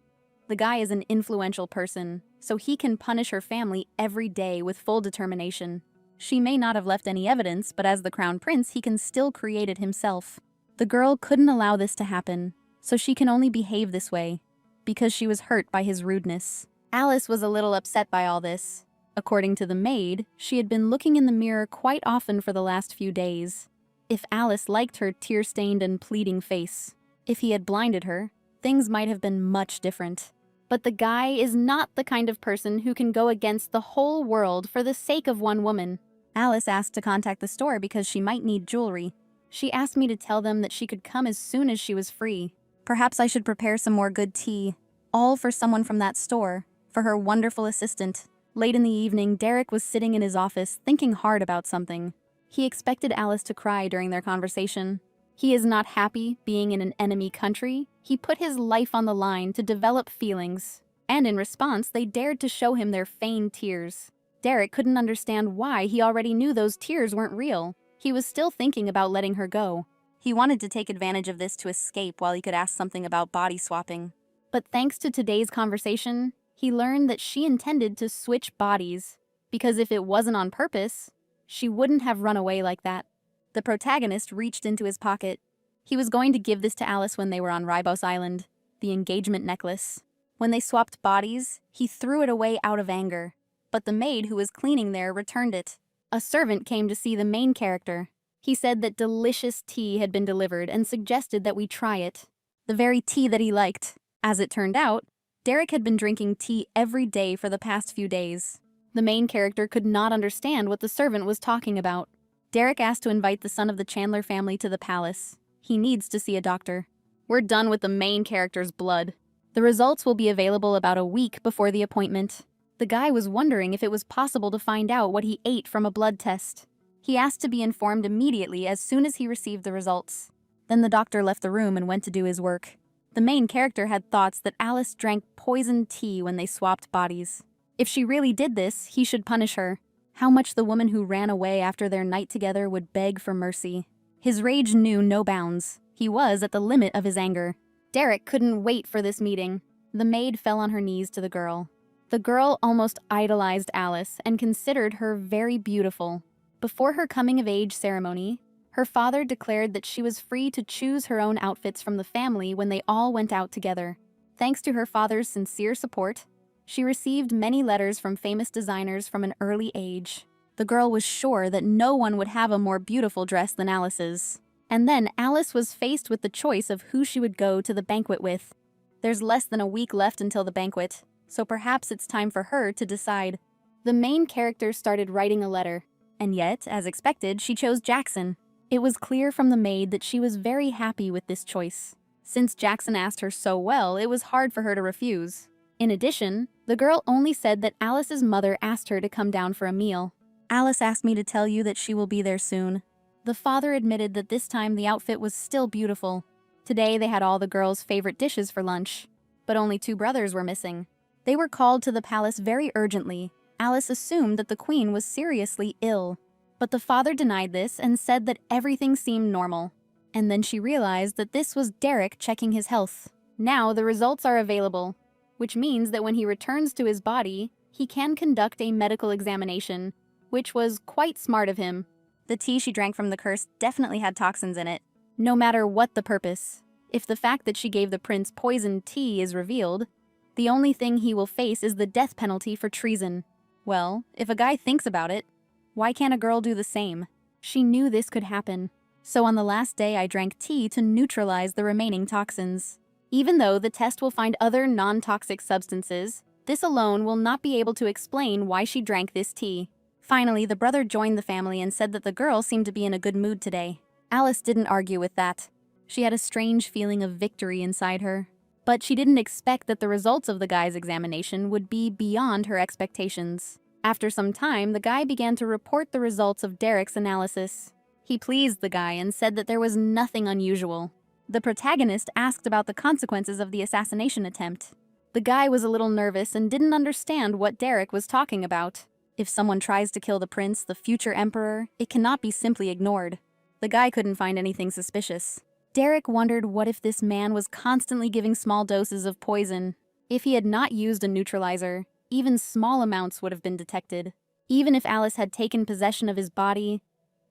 The guy is an influential person, so he can punish her family every day with full determination. She may not have left any evidence, but as the crown prince, he can still create it himself. The girl couldn't allow this to happen, so she can only behave this way, because she was hurt by his rudeness. Alice was a little upset by all this. According to the maid, she had been looking in the mirror quite often for the last few days. If Alice liked her tear-stained and pleading face, if he had blinded her, things might have been much different. But the guy is not the kind of person who can go against the whole world for the sake of one woman. Alice asked to contact the store because she might need jewelry. She asked me to tell them that she could come as soon as she was free. Perhaps I should prepare some more good tea, all for someone from that store, for her wonderful assistant. Late in the evening, Derek was sitting in his office thinking hard about something. He expected Alice to cry during their conversation. He is not happy being in an enemy country. He put his life on the line to develop feelings. And in response, they dared to show him their feigned tears. Derek couldn't understand why he already knew those tears weren't real. He was still thinking about letting her go. He wanted to take advantage of this to escape while he could ask something about body swapping. But thanks to today's conversation, he learned that she intended to switch bodies. Because if it wasn't on purpose, she wouldn't have run away like that. The protagonist reached into his pocket. He was going to give this to Alice when they were on Ribos Island, the engagement necklace. When they swapped bodies, he threw it away out of anger. But the maid who was cleaning there returned it. A servant came to see the main character. He said that delicious tea had been delivered and suggested that we try it. The very tea that he liked. As it turned out, Derek had been drinking tea every day for the past few days. The main character could not understand what the servant was talking about. Derek asked to invite the son of the Chandler family to the palace. He needs to see a doctor. We're done with the main character's blood. The results will be available about a week before the appointment. The guy was wondering if it was possible to find out what he ate from a blood test. He asked to be informed immediately as soon as he received the results. Then the doctor left the room and went to do his work. The main character had thoughts that Alice drank poisoned tea when they swapped bodies. If she really did this, he should punish her. How much the woman who ran away after their night together would beg for mercy. His rage knew no bounds. He was at the limit of his anger. Derek couldn't wait for this meeting. The maid fell on her knees to the girl. The girl almost idolized Alice and considered her very beautiful. Before her coming-of-age ceremony, her father declared that she was free to choose her own outfits from the family when they all went out together. Thanks to her father's sincere support, she received many letters from famous designers from an early age. The girl was sure that no one would have a more beautiful dress than Alice's. And then Alice was faced with the choice of who she would go to the banquet with. There's less than a week left until the banquet, so perhaps it's time for her to decide. The main character started writing a letter, and yet, as expected, she chose Jackson. It was clear from the maid that she was very happy with this choice. Since Jackson asked her so well, it was hard for her to refuse. In addition, the girl only said that Alice's mother asked her to come down for a meal. Alice asked me to tell you that she will be there soon. The father admitted that this time the outfit was still beautiful. Today they had all the girls' favorite dishes for lunch, but only 2 brothers were missing. They were called to the palace very urgently. Alice assumed that the queen was seriously ill, but the father denied this and said that everything seemed normal. And then she realized that this was Derek checking his health. Now the results are available, which means that when he returns to his body, he can conduct a medical examination, which was quite smart of him. The tea she drank from the curse definitely had toxins in it, no matter what the purpose. If the fact that she gave the prince poisoned tea is revealed, the only thing he will face is the death penalty for treason. Well, if a guy thinks about it, why can't a girl do the same? She knew this could happen. So on the last day I drank tea to neutralize the remaining toxins. Even though the test will find other non-toxic substances, this alone will not be able to explain why she drank this tea. Finally, the brother joined the family and said that the girl seemed to be in a good mood today. Alice didn't argue with that. She had a strange feeling of victory inside her. But she didn't expect that the results of the guy's examination would be beyond her expectations. After some time, the guy began to report the results of Derek's analysis. He pleased the guy and said that there was nothing unusual. The protagonist asked about the consequences of the assassination attempt. The guy was a little nervous and didn't understand what Derek was talking about. If someone tries to kill the prince, the future emperor, it cannot be simply ignored. The guy couldn't find anything suspicious. Derek wondered what if this man was constantly giving small doses of poison. If he had not used a neutralizer, even small amounts would have been detected. Even if Alice had taken possession of his body,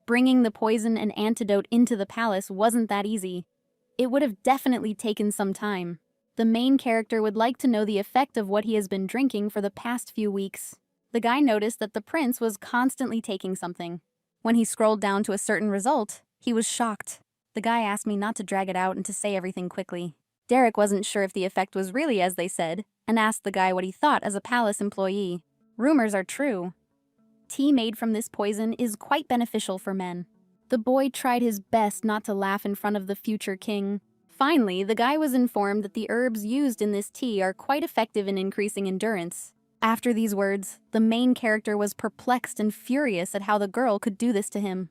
bringing the poison and antidote into the palace wasn't that easy. It would have definitely taken some time. The main character would like to know the effect of what he has been drinking for the past few weeks. The guy noticed that the prince was constantly taking something. When he scrolled down to a certain result, he was shocked. The guy asked me not to drag it out and to say everything quickly. Derek wasn't sure if the effect was really as they said, and asked the guy what he thought as a palace employee. Rumors are true. Tea made from this poison is quite beneficial for men. The boy tried his best not to laugh in front of the future king. Finally, the guy was informed that the herbs used in this tea are quite effective in increasing endurance. After these words, the main character was perplexed and furious at how the girl could do this to him.